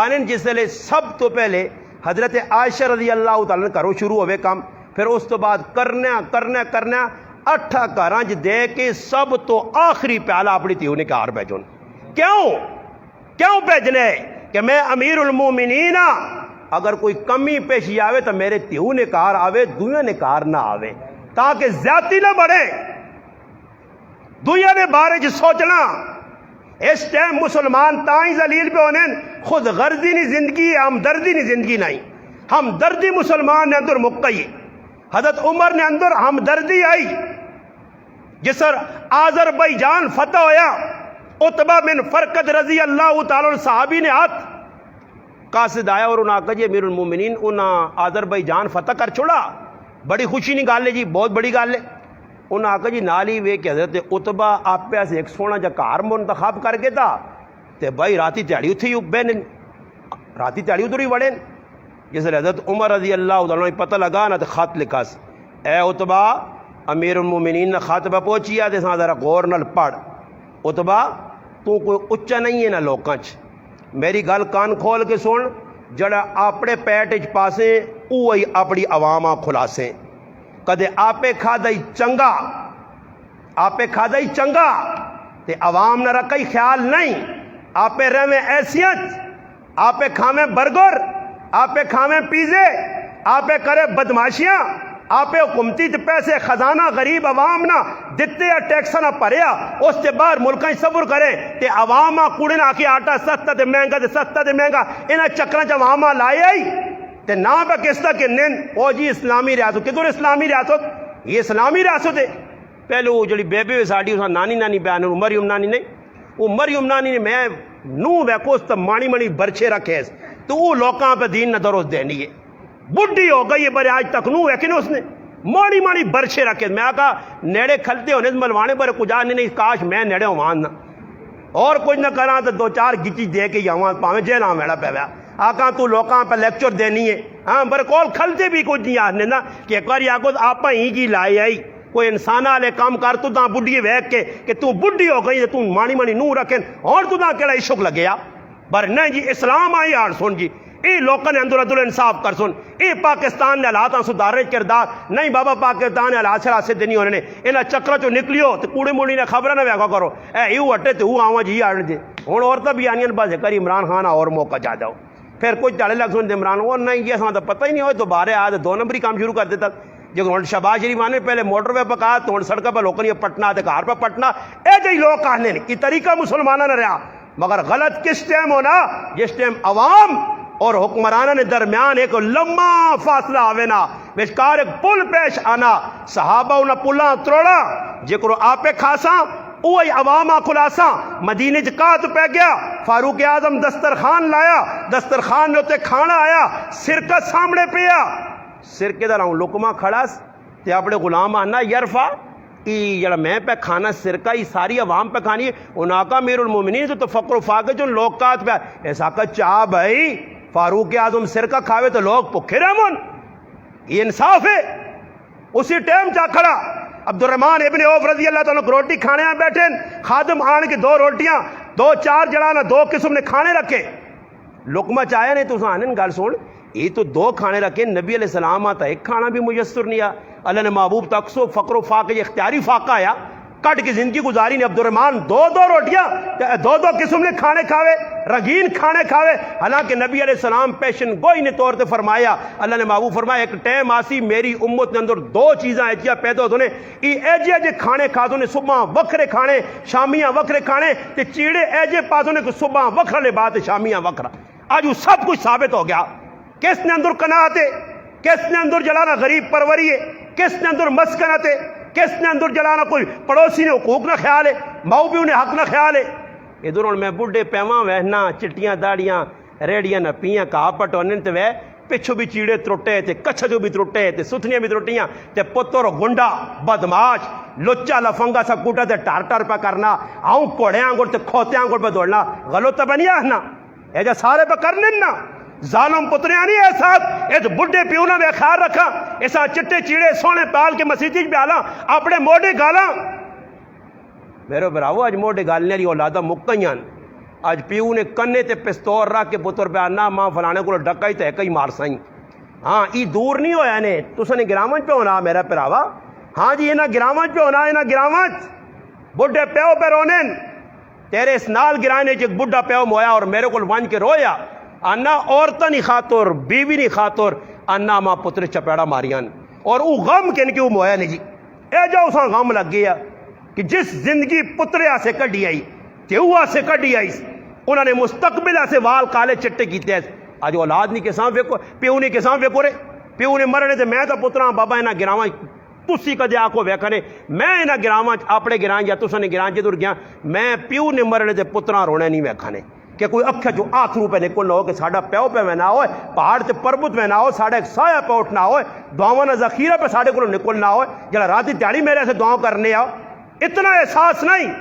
آنین جس لئے سب تو پہلے حضرت عائشہ رضی اللہ تعالیٰ نے کرو شروع ہوئے کام پھر اس تو بعد کرنا 8 کارانج دے کے سب تو آخری پیالہ اپنی تیوں نے کار پیجون کیوں پیجنے کہ میں امیر المومنین اگر کوئی کمی پیشی آوے تو میرے تیوں نے کار آوے دویاں نے کار نہ آوے تاکہ زیادتی نہ بڑھے دویاں نے بارے جو سوچنا اس ٹائم مسلمان تائیں ذلیل پہ ہونے خود غرضی نہیں زندگی ہمدردی نہیں زندگی نہیں ہمدردی مسلمان نے اندر مقئی حضرت عمر نے اندر ہمدردی آئی جسر آذربائیجان فتح ہویا عتبہ بن فرقد رضی اللہ تعالیٰ صحابی نے ہاتھ قاصد آیا اور انہاں کہا جی امیر المومنین انہاں آذربائیجان فتح کر چھوڑا بڑی خوشی نہیں گال لے جی بہت بڑی گال لے انہاں آکھا جی نالی وے کہ حضرت عتبہ آپ پہ ایک سونا جا گھر منتخب کر کے تھا تے بھائی راتی تیاڑی اتھی بہن راتی تیاڑی ادھر ہی وڑین. جس لئے حضرت عمر رضی اللہ عنہ پتہ لگا نا تو خط لکھاس اے عتبہ امیر المومنین نے خط پہ پہنچیا تے ساں ذرا غور نال پڑھ. عتبہ تو کوئی اچا نہیں ہے نا لوکاں چ میری گل کان کھول کے سن جڑا اپنے پیٹ چ پاسے اوہی اپنی عواماں کھلاسیں. کدے آپے کھادائی چنگا آپے کھادائی چنگا تے عوام نہ رکھائی خیال نہیں. آپے رہویں ایسیت آپے کھاویں برگر آپے کھاویں پیزے آپے کرے بدماشیاں آپے حکومتی تے پیسے خزانہ غریب عوام نہ دتے یا ٹیکس نہ پریا اس تے باہر ملکاں صبر کرے تے عواماں کوڑے نہ کے آٹا سستا تے مہنگا تے سستا تے مہنگا انہاں چکراں چ عواماں لائے آئی تے نہ پہ کس طرح کہ نین او جی اسلامی ریاست کدھر اسلامی ریاست یہ اسلامی ریاست ہے. پہلے وہ جڑی بیبی ہوئی ساڑی اس نانی نانی بیان مریم نانی نہیں وہ مریم نانی نے میں نو ویکوس تو مانی مانی برچے رکھے تو وہ لوکاں پہ دین نہ درست دینی ہے. بڈھی ہو گئی ہے برے آج تک نو ہے کہ نہیں اس نے مانی مانی برچے رکھے. میں کہا نیڑے کھلتے ہونے ملوانے پر کجا نہیں کاش میں نیڑے ہوان نہ اور کچھ نہ کرا تو دو چار گچی دے کے جاواں پاویں جیلاں میڑا پہ ویا آقا تو لوکاں پہ لیکچر دینی ہے. ہاں بر کول کھلتے بھی کچھ نہیں آنے نا کہ ایک بار آکو آپ ہی کی لائے آئی کوئی انسان والے کام کر تو تاں بڈھی ویکھ کے کہ تو بڈھی ہو گئی تو مانی مانی نو رکھیں اور تو تاں کیڑا عشق لگیا. پر نہیں جی اسلام آئی آن سن جی اے لوکاں نے اندر ادھر انصاف کر سن اے پاکستان نے حالات سدھارے کردار نہیں بابا پاکستان نے حالات سے دینی ہونے نے انہاں چکراں چوں نکلیو تے کوڑے موڑی نے خبراں نہ ویکھا کرو اے ایو ہٹے تے او آواں جی آن جے ہن عورتاں بھی آنیاں بس کر عمران خان اور موقع جا جاؤ پھر کچھ ڈالے لگ سن عمران وہ نہیں یہ ساں تو پتہ ہی نہیں ہوئے دوبارہ آ دو نمبری کام شروع کر دیتا جو شہباز شریف آنے پہلے موٹر وے پہ کہا تو سڑکوں پہ لوگوں نے پٹنا تے گھر پہ پٹنا اے جی لوگ کہنے کی طریقہ مسلمانہ نہ رہا مگر غلط کس ٹائم ہونا جس ٹائم عوام اور حکمرانہ نے درمیان ایک لمبا فاصلہ آوے نا بشکار ایک پل پیش آنا صحابہ انہا پلان تروڑا جکرو آپے کھاساں اوہی عوامہ خلاصاں مدینہ جکات پہ گیا فاروق اعظم دسترخوان لایا دسترخوان جو تے کھانا آیا سرکہ سامنے پیا سرکے دا رہوں لکمہ کھڑاس تے اپنے غلام آنا یرفا جڑا میں پہ کھانا سرکہ ہی ساری عوام پہ کھانی ہے انہاں کا امیر المومنین تو فقر و فاقہ جو لوکات پہ ایسا کا چاہ بھائی فاروق اعظم سرکہ کھاوے تو لوگ پکھے رہمون یہ انصاف ہے. اسی ٹائم چاہ کھڑا عبد الرحمن ابن عوف رضی اللہ تعالیٰ روٹی کھانے آن بیٹھے خادم آن کے دو روٹیاں دو چار جڑانا دو قسم نے کھانے رکھے لقمہ چاہے نہیں تو سانن گال سن یہ تو دو کھانے رکھے نبی علیہ السلام آتا ایک کھانا بھی میسر نہیں آیا اللہ نے محبوب تقسو فقر و فاقہ یہ اختیاری فاقہ آیا کٹ کی زندگی گزاری نے عبد الرحمن دو دو روٹیاں دو دو قسم نے کھانے کھاوے رگین کھانے کھاوے حالانکہ نبی علیہ السلام پیشن گوئی نے طور تے فرمایا اللہ نے محبوب فرمایا ایک ٹائم آسی میری امت نے اندر دو چیزاں ایجیا پیدا ہوتے ہیں ایجے ایجے کھانے کھادوں نے صبح وکھرے کھانے شامیاں وکھرے کھانے تے چیڑے ایجے پاسوں نے صبح وکھرا لے بات شامیاں وکھرا آج وہ سب کچھ ثابت ہو گیا کس نے اندر قناعت ہے کس نے اندر جلانا غریب پروری ہے کس نے اندر مسکنت ہے کس نے اندر جلانا کوئی پڑوسی نے حقوق نہ خیال ہے ماؤ بھی انہیں حق نہ خیال ہے ادھر میں بڈھے پیواں وہنا چٹیاں داڑیاں ریڑیاں نہ پیاں کہا پٹونے تے وے پچھو بھی چیڑے ترٹے تے کچھ جو بھی ترٹے تے ستھنیاں بھی ترٹیاں تے پتر گنڈا بدماش لچا لفنگا سا کوٹا تے ٹار ٹار پہ کرنا آؤں کوڑے آنگڑ تے کھوتے آنگڑ پہ دوڑنا غلط تو بنیا ہے نا ایجا سارے پہ کرنے نا ظالم پتریاں نہیں ایسا ایک بڈھے پیونا بے خیال رکھا ایسا چٹے چیڑے سونے پال کے مسیجی پہ آلا اپنے موڑے گالا میرے براو آج موڑے گالنے لی اولادا مکیاں آج پیو نے کنے تے پستور رکھ کے پتر پہ آنا ماں فلانے کو ڈکائی تے کئی مار سائیں ہاں ای دور نہیں ہویا نے تو سنے گرامنج پہ ہونا میرا پراوا ہاں جی اینا گرامنج پہ ہونا اینا گرامنج بڈھے پیو پہ رونن تیرے اس نال گرانے ایک بڈھا پیو مویا اور میرے کو وانج کے رویا انا عورتہ نہیں خاطر بیوی نہیں خاطر انا ماں پتر چپیڑا ماریاں اور او غم کن کی او مویا نہیں جی اے جو اساں غم لگ گیا کہ جس زندگی پتریا سے کڈی آئی تیوہ سے کڈی آئی انہوں نے مستقبل سے وال کالے چٹے کیتے ہیں آج اولاد نہیں کے سام ویکو پیو نہیں کے سام ویکو رے پیو نے مرنے تے میں تو پتراں بابا انہاں گراواں تسی کدے آکو ویکھنے میں انہاں گراواں اپنے گراں یا تساں نے گراں جدور گیا میں پیو نے مرنے تے پتراں رونے نہیں ویکھنے کہ کوئی اکھے جو آتھرو پہ نکلنا ہو کہ ساڑا پیو پہ میں نہ ہوئے، پہاڑ تے پربت میں نہ ہو، ساڑا ایک سایہ پہ اٹھنا ہوئے، دعاواں نہ ذخیرہ پہ ساڑے کو نکلنا ہوئے، جڑا راتی تیاری میرے سے دعاؤں کرنے آؤ، اتنا احساس نہیں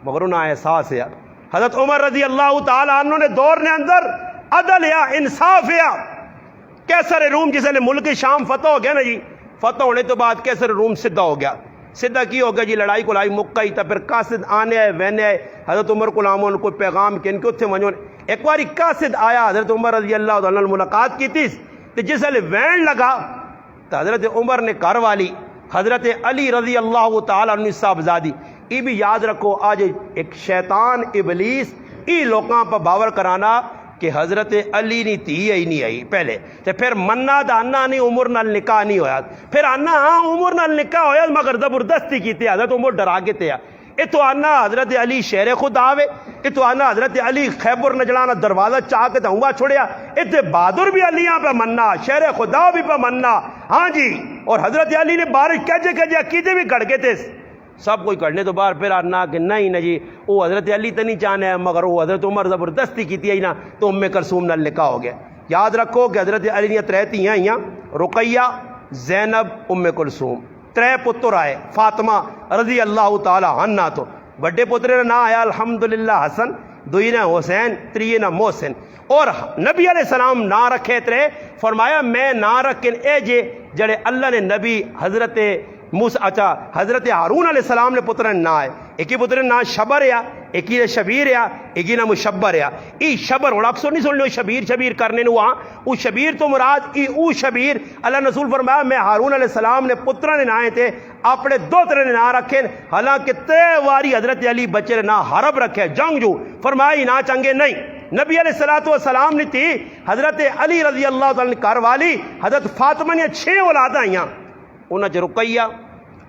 مگر انہاں احساس ہے۔ حضرت عمر رضی اللہ تعالیٰ عنہ نے دور نے اندر عدل یا انصاف یا کیسر روم جسے ملک شام فتح ہو گیا نا جی، فتح ہونے تو بعد کیسر روم سدھا ہو گیا، سدھا کی ہو گیا جی، لڑائی کو لائی مکہ ہی تا، پھر قاصد آنے آئے وینے آئے، حضرت عمر کو لامون کوئی پیغام کن کے اتھے منجون، ایک باری قاصد آیا حضرت عمر رضی اللہ عنہ ملاقات کی تھی، تو جس لئے وین لگا تو حضرت عمر نے کار والی حضرت علی رضی اللہ تعالیٰ عنہ صاحبزادی، یہ بھی یاد رکھو آج ایک شیطان ابلیس ای لوکاں پر باور کرانا کہ حضرت علی نہیں تھی ہی نہیں آئی پہلے، تو پھر مننا دا آنا نہیں عمر نال نکاح نہیں ہویا، پھر آنا ہاں عمر نال نکاح ہویا مگر زبردستی کی تھی، حضرت عمر ڈرا کے تھے، یہ تو آنا حضرت علی شیر خدا آوے، یہ تو آنا حضرت علی خیبر نجلانا دروازہ چاہ کے ہوا چھوڑیا، اتنے بہادر بھی علیاں پہ مننا، شیر خدا بھی پہ مننا، ہاں جی، اور حضرت علی نے بارش کہجے عقیدے بھی گھڑ کے تھے، سب کوئی کرنے تو باہر پھر آنا کہ نہیں نا جی وہ حضرت علی تو نہیں چاہنا ہے مگر وہ حضرت عمر زبردستی کی تھی نا تو ام کلثوم نال نکاح ہو گیا۔ یاد رکھو کہ حضرت علی نے ترے ہیں رقیہ، زینب، ام کلثوم، ترے پتر آئے، فاطمہ رضی اللہ تعالی عنہ، تو بڑے پتر کا نام آیا الحمدللہ حسن، دوئی نا حسین، تری نا محسن، اور نبی علیہ السلام نہ رکھے ترے، فرمایا میں نہ رکھن اے جے جڑے اللہ نے نبی حضرت اچھا حضرت ہارون علیہ السلام نے پترن نہ آئے، ایک ہی پترن نہ شبر یا ایک ہی شبیر یا ایک ہی نہ مشبر یا، ای شبر اور اکثر نہیں سن لو شبیر کرنے نو ہاں، او شبیر تو مراد ای او شبیر، اللہ رسول فرمایا میں ہارون علیہ السلام نے پترن نہ آئے تھے اپنے دو ترے نہ رکھیں، حالانکہ تے واری حضرت علی بچے نہ حرب رکھے جنگ جو، فرمایا نہ چنگے نہیں، نبی علیہ السلام نے تھی حضرت علی رضی اللہ تعالیٰ نے کار والی حضرت فاطمہ نے 6 اولاد آئیاں، انہاں چ رقیہ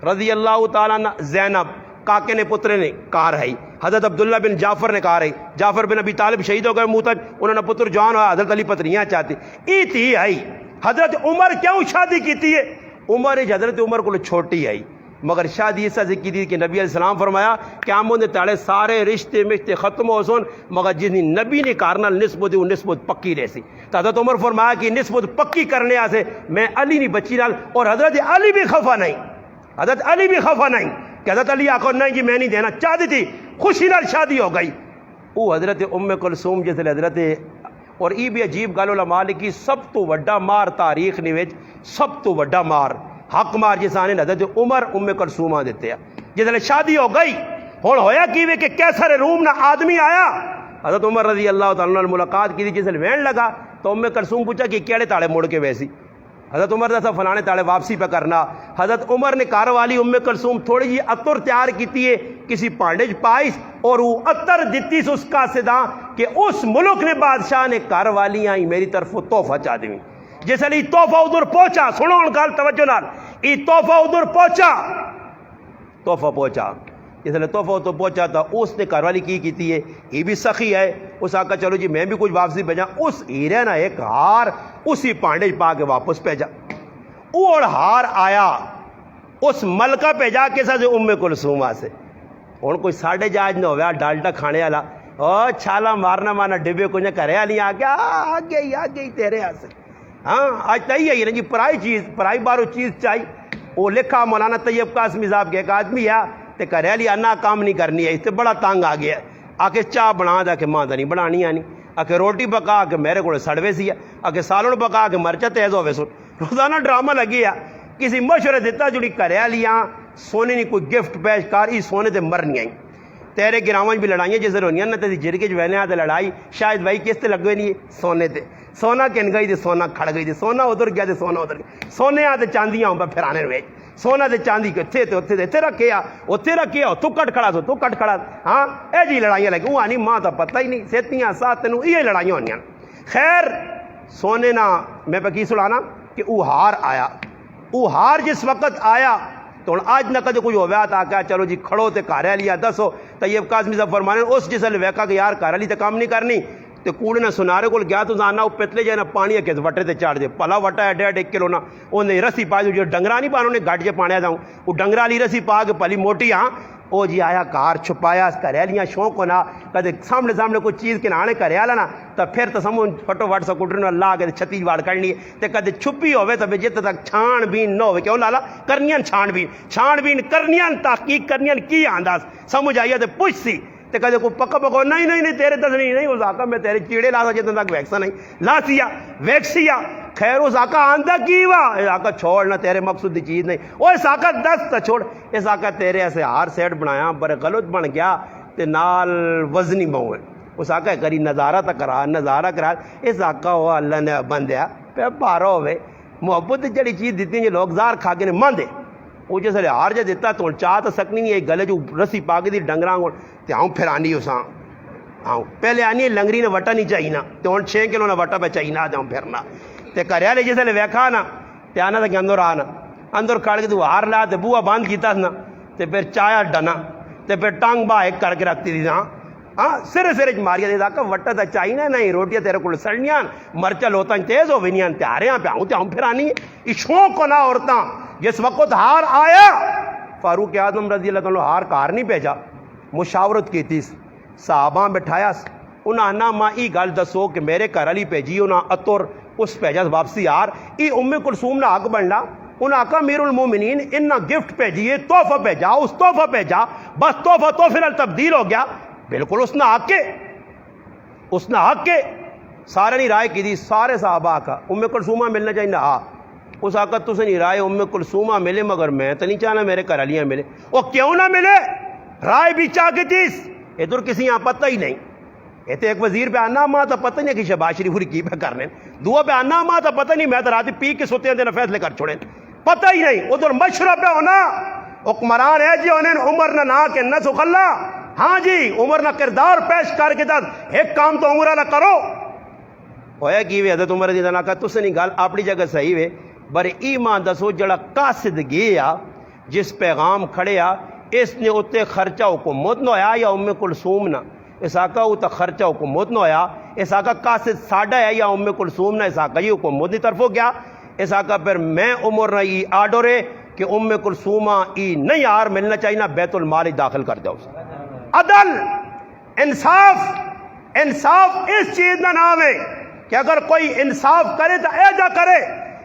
رضی اللہ تعالیٰ عنہ، زینب کاکے نے پترے نے کار ہے، حضرت عبداللہ بن جعفر نے کار ہے، جعفر بن ابی طالب شہید ہو گئے موتج، انہوں نے پتر جوان ہوا، حضرت علی پتریاں چاہتی، ای تھی آئی۔ حضرت عمر کیوں شادی کی تھی ہے؟ عمر حضرت عمر کو چھوٹی آئی مگر شادی ایسا کی تھی کہ نبی علیہ السلام فرمایا کہ آمون دے تاڑے سارے رشتے ختم ہو سن مگر جس نبی نے کارنا نسبت وہ نسبت پکی رہسی، تو حضرت عمر فرمایا کہ نسبت پکی کرنے آسے میں علی نہیں بچی نال، اور حضرت علی بھی خفا نہیں، حضرت علی بھی خفا نہیں کہ حضرت علی آخر نہیں جی میں نہیں دینا چاہتی تھی، خوشی نال شادی ہو گئی۔ وہ حضرت ام کلثوم جس حضرت اور ای بھی عجیب گل علماء کی سب تو وڈا مار تاریخ نیوچ سب تو وڈا مار حق مار جس آنے حضرت عمر ام کلثوم دیتے ہیں جس شادی ہو گئی، ہوں ہویا کی کہ کیسر روم نہ آدمی آیا، حضرت عمر رضی اللہ تعالیٰ نے ملاقات کی تھی، جس وین لگا تو ام کلثوم پوچھا کہ کیڑے تاڑے مڑ کے ویسی، حضرت عمر نے فلانے تاڑے واپسی پہ کرنا، حضرت عمر نے کار والی ام کلثوم تھوڑی جی عطر تیار کیتی ہے کسی پانڈے پائس اور وہ عطر دیتی اس کا صدا کہ اس ملک نے بادشاہ نے کار والی آئی میری طرف تحفہ چاہ دی، جس علی تحفہ ادھر پہنچا، سنو ان گل توجہ نال، ای تحفہ ادھر پہنچا، تحفہ پہنچا، جس لئے تحفہ تو پہنچا تھا اس نے کاروالی کی ہے، یہ بھی سخی ہے، اس آقا چلو جی میں بھی کچھ واپسی بھیجا، اس ہیرے نا ایک ہار اسی پانڈے پا کے واپس بھیجا، اور ہار آیا اس ملکہ بھیجا کے ساتھ ام کلثوم سے، اور کوئی ساڑھے جاج نہ ہویا ڈالٹا کھانے والا او چھالا مارنا مارنا ڈبے کو نہ کرے والی آ گئی تیرے ہاں سے، ہاں آج تھی ہے نا جی پرائی چیز پرائی بارو چیز چاہیے، وہ لکھا مولانا طیب قاسمی صاحب کے ایک آدمی ہے تے کرے لی انا کام نہیں کرنی ہے، اس سے بڑا تانگ آ گیا، آ کے چاہ بنا دا کہ ماں دا نہیں بنانی آنی، آ کے روٹی پکا کے میرے کو سڑوے سی ہے، آ کے سالن پکا کے مرچہ تیز ہوئے سن، روزانہ ڈرامہ لگی ہے، کسی مشورے دیتا جڑی کرے لیاں سونے نہیں کوئی گفٹ پیش کار ای سونے تے مرنی آئی، تیرے گراوان بھی لڑائیاں جیسے رونیاں نہ تے جرگے جو وینے آتے لڑائی شاید بھائی کس تے لگوے نہیں سونے تے، سونا کن گئی تے سونا کھڑ گئی تے، سونا ادھر گیا تے سونا ادھر گیا، سونے آتے چاندیاں ہوں پہ پھرانے روے، سونا تے چاندی کے تھے تے اتھے رکھیا اتھے رکھیا تو کٹ کھڑا تو کٹ کھڑا، ہاں اے جی لڑائیاں لگی، وہ آنی ماں تو پتہ ہی نہیں سیتیاں ساتھ تینوں یہ لڑائیاں ہونیاں، خیر سونے نہ میں پہ کی سلانا کہ او ہار آیا، او ہار جس وقت آیا تو آج نہ کدے کوئی ہویا تھا کہ چلو جی کھڑو تے کارے لیا دسو، طیب قاسمی صاحب فرمانے اس جس لے ویکا کہ یار کارے لی تے کام نہیں کرنی، تے کوڑے نہ سنارے کو گیا تو زانا وہ پتلے جائے نہ پانی کے وٹے تے چاڑ دے، پلا وٹا ہے 1.5 کلو نہ انہیں رسی پا جو ڈنگرا نہیں پانا انہیں گاٹ کے پانے جاؤں، وہ ڈنگرا لی رسی پا کے پلی موٹی ہاں وہ جی آیا کار چھپایا گھریالیاں شوق ہونا کدے سامنے سامنے کوئی چیز کنانے گھریالا نا تو پھر تو سمجھ فٹو فٹ سکوٹر نو لا کے چھتی واڑ کرنی ہے تے کدے چھپی ہوئے تو جتنے تک چھان بین نہ ہوئے کیوں لالا کرنیاں چھان بین کرنیاں تحقیق کرنیاں کی آنداز سمجھ آئیے تو پوچھ سی تے کدے کوئی پکا پکا نہیں تیرے دسنی نہیں اس آقا میں تیرے چیڑے لا سا جتنے تک ویکسا نہیں لا سیا ویکسیا خیر اس آقا آندہ کی وا اس آقا چھوڑنا تیرے مقصود دی چیز نہیں وہ اس آقا دس تا چھوڑ اس آقا تیرے ایسے ہار سیٹ بنایا بڑے غلط بن گیا تے نال وزنی بہوئے اس آقا کری نظارہ تا کرا اس آقا وہ اللہ نے بندیا پہ بارہ ہوئے محبت جڑی چیز دیتی ہیں لوگ زار کھا کے نے ماندے وہ جیسے ہار جا دیتا تو چاہ تو سکنی نہیں ہے گلے جو رسی پاک دی ڈنگراں کو تے آؤں پھر آنی اساں آؤں پہلے آنی ہے لنگری نے وٹا نہیں چاہیے نا تو 6 کلو نے وٹا پہ چاہیے نہ جاؤں پھرنا تے کریالے جیسے لے ویکھا نا تے آنا تھا کہ اندر آنا اندر کھڑ کے تو ہار لا تے بوہ باندھ کیتا نا تے پھر چایا ڈنا تے پھر ٹانگ با ایک کر کے رکھتی تھی ہاں سرے ماریا دے دا وٹا تا چاہیے نا نہیں روٹیاں تیرے کو سڑنیاں مرچا لوتاں تیز ہو وینیاں تیاریاں پہ آؤں تے آؤں پھر آنی ہے یہ شوق کو نہ عورتاں جس وقت ہار آیا فاروق اعظم رضی اللہ تعالیٰ ہار کار نہیں بھیجا مشاورت کی تھی صحابہ بٹھایا انہاں نا ماں ای گل دسو کہ میرے گھر والی بھیجی انہاں اتر اس بھیجا واپسی یار ای ام کلثوم نے حق بننا انہاں آقا امیر المومنین انہاں گفٹ بھیجیے تحفہ بھیجا اس تحفہ بھیجا بس تحفہ تحفے تبدیل ہو گیا بالکل اس نے حق کے سارے نہیں رائے کی دی سارے صحابہ آقا ام کلثومہ ملنا چاہیے ہاں اس آقا تو سے نہیں رائے ام کلثومہ ملے مگر میں تو نہیں چاہنا میرے گھر والیاں ملے وہ کیوں نہ ملے رائے بھی چاہ کے تیس ادھر کسی یہاں پتہ ہی نہیں یہ تو ایک وزیر پہ آنا ماں تو پتہ نہیں کہ شہباز شریف ہوری کی پہ کرنے دعا پہ آنا ماں تو پتہ نہیں میں تو رات پی کے سوتے ہیں فیصلے کر چھوڑیں پتہ ہی نہیں ادھر مشورہ پہ ہونا حکمران ہے جی انہیں عمر نہ کہ نہ سخلا ہاں جی عمر نہ کردار پیش کر کے دس ایک کام تو عمرہ نہ کرو ہویا کی وے حضرت عمر رضی اللہ عنہ تُس نہیں گل اپنی جگہ صحیح وے بر ایمان دسو جڑا قاصد گیا جس پیغام کھڑے آ اس نے اتنے خرچہ حکومت نہ ہویا یا ام کلثوم نہ اس آقا اتنا خرچہ حکومت نہ ہویا اس آقا قاصد ساڈا ہے یا ام کلثوم نہ اس آقا یہ حکومت کی طرف ہو گیا اس آقا پھر میں عمر نہ یہ آرڈر ہے کہ ام کلثومہ ای نہیں یار ملنا چاہیے نہ بیت المال داخل کر دو عدل انصاف اس چیز کا نام ہے کہ اگر کوئی انصاف کرے تو ایجا کرے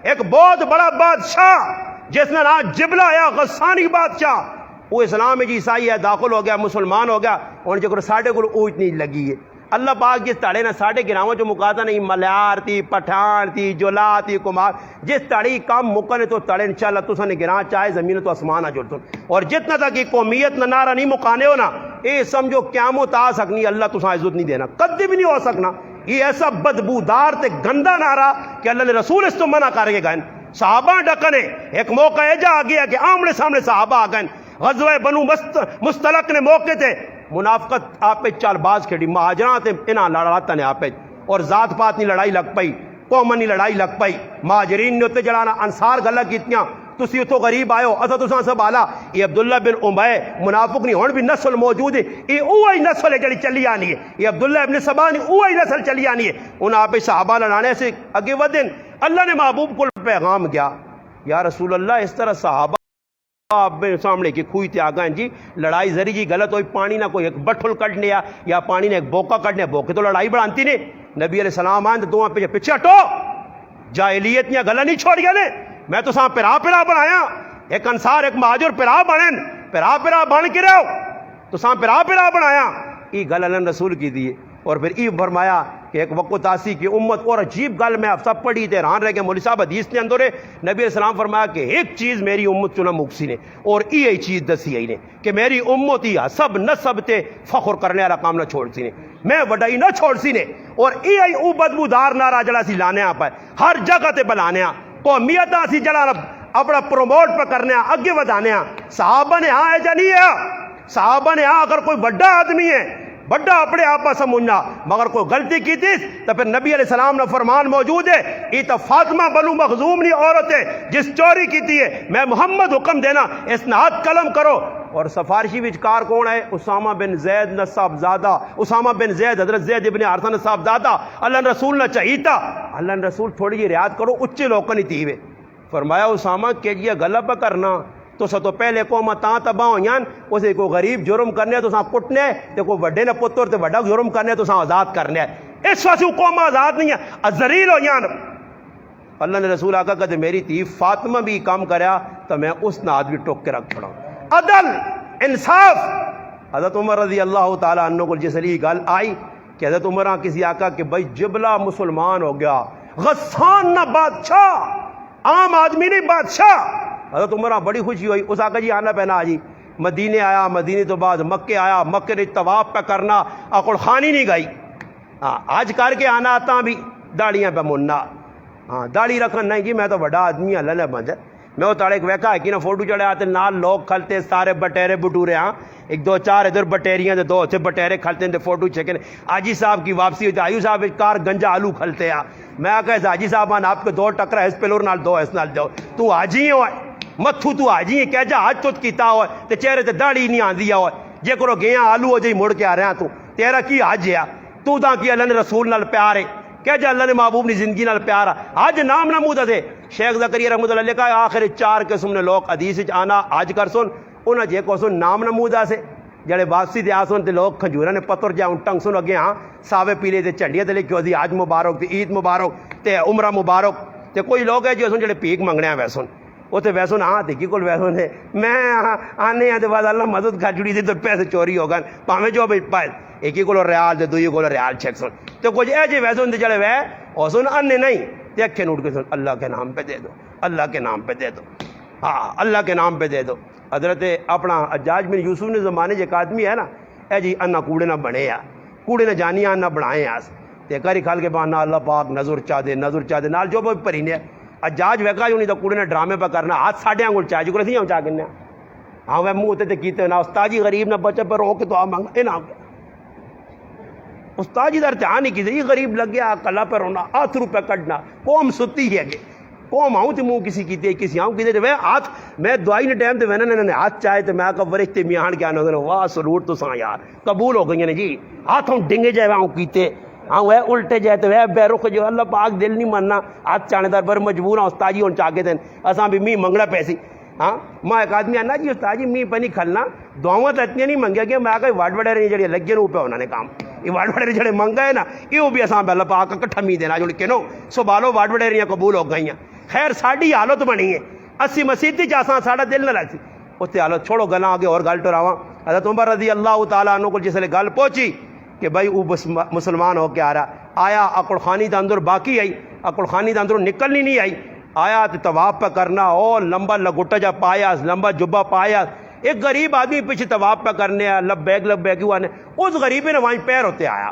ایک بہت بڑا بادشاہ جس نے نام جبلہ ہے غسانی بادشاہ وہ اسلام میں جی عیسائی ہے داخل ہو گیا مسلمان ہو گیا اور جو ساڑھے کو اوچ نہیں لگی ہے اللہ پاک جس تڑے نہ ساڑھے گراؤں جو مقاطع نہیں ملیار تھی پٹھان تھی جولا تھی کمار جس تڑی کام مکنے تو تڑے انشاءاللہ تو سنے گراں چاہے زمین تو اسمان آ جڑتوں اور جتنا تک قومیت نہ نعرہ نہیں مکانے ہو نا اے سمجھو قیامت آ سکنی اللہ تو عزت نہیں دینا کدی بھی نہیں ہو سکنا یہ ایسا بدبودار تے گندا نعرہ کہ اللہ نے رسول اس تو منع کر کے گئے صحابہ ڈکنے ایک موقع ایجا آ گیا کہ آمنے سامنے صحابہ آ گئے غزوہ بنو مستلق نے موقع تھے منافقت آپ پہ چال باز کھڑی مہاجرات انہاں لڑاتا نے آپ پہ اور ذات پات نہیں لڑائی لگ پئی قومن نہیں لڑائی لگ پئی مہاجرین نے اتنے جڑانا انصار گلہ کیتیاں تسی اتو غریب آئے ہو اسا تساں سب آلا یہ عبداللہ بن عبی منافق نہیں ہون بھی نسل موجود ہے یہ اوہی نسل ہے جڑی چلی آنی ہے یہ عبداللہ ابن سبا نہیں اوہی نسل چلی آنی ہے انہاں آپ صحابہ لڑانے سے اگے ودن اللہ نے محبوب کو پیغام گیا یا رسول اللہ اس طرح صحابہ آپ سامنے کی کھوئی تے آگئیں جی لڑائی ذری جی غلط ہوئی پانی نہ کوئی ایک بٹھل کٹ لیا یا پانی نے ایک بوکا کٹ لیا بوکے تو لڑائی بڑھانتی نے نبی علیہ السلام آئیں تو دو پیچھے ہٹو جاہلیت نیا گلہ نہیں چھوڑ گیا نے میں تو ساں پرا بنایا ایک انصار ایک مہاجر پرا بنن پرا بن کے رہو تو ساں پرا بنایا یہ گل اللہ رسول کی دیئے اور پھر یہ فرمایا کہ ایک وقت آسی کی امت اور عجیب گل میں سب پڑھی تے حیران رہ گئے مولوی صاحب حدیث نے اندر نبی علیہ السلام فرمایا کہ ایک چیز میری امت چنا مکسی نے اور یہی چیز دسی ہے نے کہ میری امت ہی سب نسب تے فخر کرنے والا کام نہ چھوڑ سی نے میں وڈائی نہ چھوڑ سی نے اور یہی او بدبودار نعرہ جڑا سی لانے آپ ہے ہر جگہ تے بلانے قومیت سی جڑا اپنا پروموٹ پہ کرنے اگے ودانے صحابہ نے ہاں ایجا نہیں ہے صحابہ نے ہاں اگر کوئی بڑا آدمی ہے بڑا اپنے آپ سمجھنا مگر کوئی غلطی کی تھی تو پھر نبی علیہ السلام نے فرمان موجود ہے یہ تو فاطمہ بنو مخزوم نہیں عورت ہے جس چوری کی تھی ہے میں محمد حکم دینا اس نے ہاتھ قلم کرو اور سفارشی وچکار کون ہے اسامہ بن زید نصاب زادہ اسامہ بن زید حضرت زید ابن حارثہ نصاب زادہ اللہ رسول نے چاہیے تھا اللہ رسول تھوڑی جی رعایت کرو اچھے لوگوں نہیں تھی فرمایا اسامہ کہ یہ غلط کرنا تو سب تو پہلے قوم تاں تباہ ہوئی اسے کوئی غریب جرم کرنے تو کٹنے تے کوئی وڈے نے پتر تے وڈا جرم کرنے تو آزاد کرنے اس واسطے قوم آزاد نہیں ہے ذلیل ہوئی اللہ نے رسول آقا کہتے میری تھی فاطمہ بھی کام کریا تو میں اس ناد بھی ٹوک کے رکھ چھڑا عدل انصاف حضرت عمر رضی اللہ تعالیٰ عنہ کو جس لیے گل آئی کہ حضرت عمر کسی آقا کہ بھائی جبلہ مسلمان ہو گیا غسان نہ بادشاہ عام آدمی نہیں بادشاہ حضرت عمر بڑی خوشی ہوئی اس آقا جی آنا پہنا جی مدینے آیا مدینے تو بعد مکے آیا مکے نے طواف پہ کرنا اکڑ خانی نہیں گئی ہاں آج کر کے آنا آتا بھی داڑیاں پہ مننا ہاں داڑھی رکھن نہیں جی میں تو بڑا آدمی اللہ نے بند ہے میں وہ تاڑے ایک ویکا ہے کہ نا فوٹو چڑھے آتے نال لوگ کھلتے سارے بٹیرے بٹورے ہاں ایک دو چار ادھر بٹیریاں دے دو سے بٹیرے کھلتے ہیں فوٹو چھکے آجی صاحب کی واپسی ہوتی آیو صاحب کار گنجا آلو کھلتے ہیں میں کہا آجی صاحب آپ کے دو ٹکرا اس پہ لور نال دو اس نال دو تو آجی ہوئے متھو تو آجی کہہ جا آج تو کیتا ہوئے تے چہرے تے داڑھی نہیں آن دیا ہوئے جے کرو گیا آلو ہو جائی مڑ کے آ رہے ہیں تو تیرا کی آج ہے تو دا کی اللہ نے رسول نال پیار ہے کہ جا اللہ نے محبوب نے زندگی نال پیارا آج نام نمودہ دے شیخ زکریا رحمۃ اللہ علیہ کا آخر چار قسم نے لوگ حدیث آنا آج کر سن انہاں جے کو سن نام نمودہ سے جڑے واپسی دے آسن تے لوگ کھجورا نے پتر جا ان ٹنگ سن اگے ہاں ساوے پیلے تے چنڈیاں تے لکھو دی آج مبارک تے عید مبارک تے عمرہ مبارک تے کوئی لوگ ہے جو سن جڑے پیک منگنے ہیں ویسن وہ تے ویسن ہاں تے کی کول ویسن ہے میں آنے ہیں تے بعد اللہ مدد کھا جڑی تے تو پیسے چوری ہو گئے پاویں جو بھی پائے ایک ہی کولو ریال دے دوئی کولو ریال چھک سن تو کچھ ایجے ویسن تے جڑے وے اور سن انے نہیں تے اکھے نوٹ کے سن اللہ کے نام پہ دے دو اللہ کے نام پہ دے دو ہاں اللہ کے نام پہ دے دو حضرت اپنا حجاج بن یوسف نے زمانے ایک آدمی ہے نا اے جی انا کوڑے نہ بنے آ کوڑے نہ جانیاں نہ بنائے آس تے کری کھال کے بانا اللہ پاک نظر چاہ دے نال جو بھی پرینے حجاج ویکا جو نہیں تو کوڑے نے ڈرامے پہ کرنا ہاتھ ساڑھے آنگل چاہ جو کرسی ہوں چاہ گنے ہاں وہ منہ تے کیتے نہ استاجی غریب نہ بچے پر رو کے تو آ مانگا اے نہ استاجی در چاہ نہیں کسی غریب لگ گیا کلا پہ رونا ہاتھ روپے کٹنا قوم ستی ہے کہ قوم آؤں تے منہ کسی کیتے کسی آؤں کیتے وہ ہاتھ میں دعائی نے ٹائم تے میں نے ہاتھ چاہے تے میں کہا ورشتے میاں کے آنے واہ سلوٹ تو ساں یار قبول ہو گئی نے جی ہاتھ ہوں ڈنگے جائے وہ کیتے ہاں وہ الٹے جائے تو وہ بے رخ جو اللہ پاک دل نہیں مننا ہاتھ چاہنے دار پر مجبور ہوں استاجی ہوں چاہ کے دیں اساں بھی می منگڑا پیسی ہاں میں ایک آدمی آنا جی استاجی می پہ نہیں کھلنا دعاواں تو اتنی نہیں منگیا کہ میں آ واڈ وڈے رہی جڑی لگے نو پہ انہوں نے کام یہ واڈ وڈے جڑے منگا ہے نا یہ بھی اساں اللہ پاک کٹھا می دینا جو کہ نو سو بالو واڈ وڈے رہی قبول ہو گئی ہیں خیر ساڑی حالت بنی ہے اسی مسیحی چاہاں ساڑا دل نہ لگتی اتنے حالت چھوڑو گلا آگے اور گل ٹراواں حضرت عمر رضی اللہ تعالیٰ عنہ کو جس لئے گل پہنچی کہ بھائی وہ مسلمان ہو کے آ رہا آیا اکڑ خانی دا اندر باقی آئی اکڑ خانی دا اندر نکلنی نہیں آئی آیا تو طواف پہ کرنا او لمبا لگوٹا جا پایا لمبا جبا پایا ایک غریب آدمی پیچھے طواف پہ کرنے لبیک ہوا نے اس غریبی نے وہیں پیر ہوتے آیا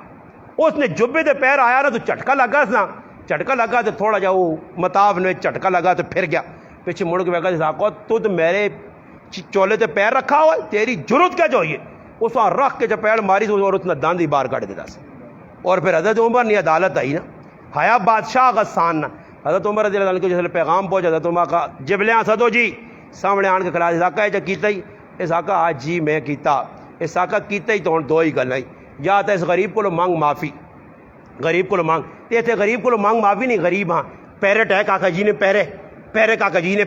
اس نے جبے دے پیر آیا نا تو جھٹکا لگا نا جھٹکا لگا تو تھوڑا جا وہ متاف نے جھٹکا لگا تو پھر گیا پیچھے مڑ کے بیٹھا ساکو تو میرے چولے تے پیر رکھا ہوا تیری ضرورت کیا چاہیے اس وہاں رکھ کے جب پیر ماری تو اور اس نے داندی باہر کٹ دیتا اور پھر حضرت عمر نے عدالت آئی نا حیا بادشاہ غسان نا حضرت عمر رضی اللہ عنہ کو جس پیغام پہنچا حضرت عمر کا جبلیاں سدو جی سامنے آن کے کھلا اس آقا ہے کیتا ہی اس آقا آج جی میں کیتا اس آقا کیتا ہی تو دو ہی گل آئی یا تو اس غریب کو مانگ معافی غریب کو مانگ تے اتنے غریب کو مانگ معافی نہیں غریب ہاں پیرٹ ہے کاکا جی نے پیرے کاکا جی نے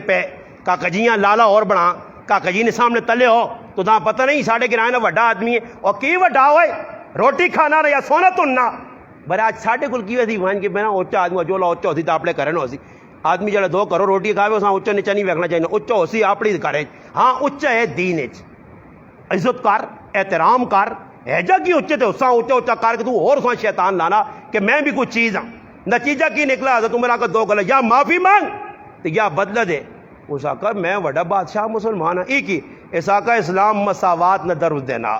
کاکا جیاں لالا اور بنا کاکا جی نے سامنے تلے ہو تو تاں پتہ نہیں ساڑھے گرائے نا وڈا آدمی ہے اور کی وڈا ہوئے روٹی کھانا رہا یا سونا تننا برے آج ساڑھے کل کی ویسی وہاں کے بنا اوچا آدمی جو لا اوچا ہوتی تو آپ لے کرن ہو سی آدمی جڑا دو کرو روٹی کھاوے اساں اوچا نیچا نہیں ویکھنا چاہیے اوچا ہو سی اپنی کرے ہاں اوچا ہے دین وچ عزت کر احترام کر ایجا کی اچے تے اساں اوچا کر کے تو اور اساں شیطان لانا کہ میں بھی کوئی چیز ہاں نتیجہ کی نکلا حضرت عمر کا دو گل یا معافی مانگ یا بدلہ دے اس آقا میں وڈا بادشاہ مسلمان ہاں ایک ہی اس آقا اسلام مساوات نہ درد دینا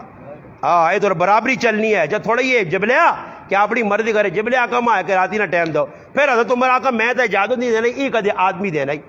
ہاں یہ تو برابری چلنی ہے جب تھوڑا یہ جبلیا کہ اپنی مرضی کرے جبلیا آقا ماں کہ راتی نہ ٹائم دو پھر حضرت عمر آقا میں تو اجازت نہیں دینا یہ کدے آدمی دینا ہی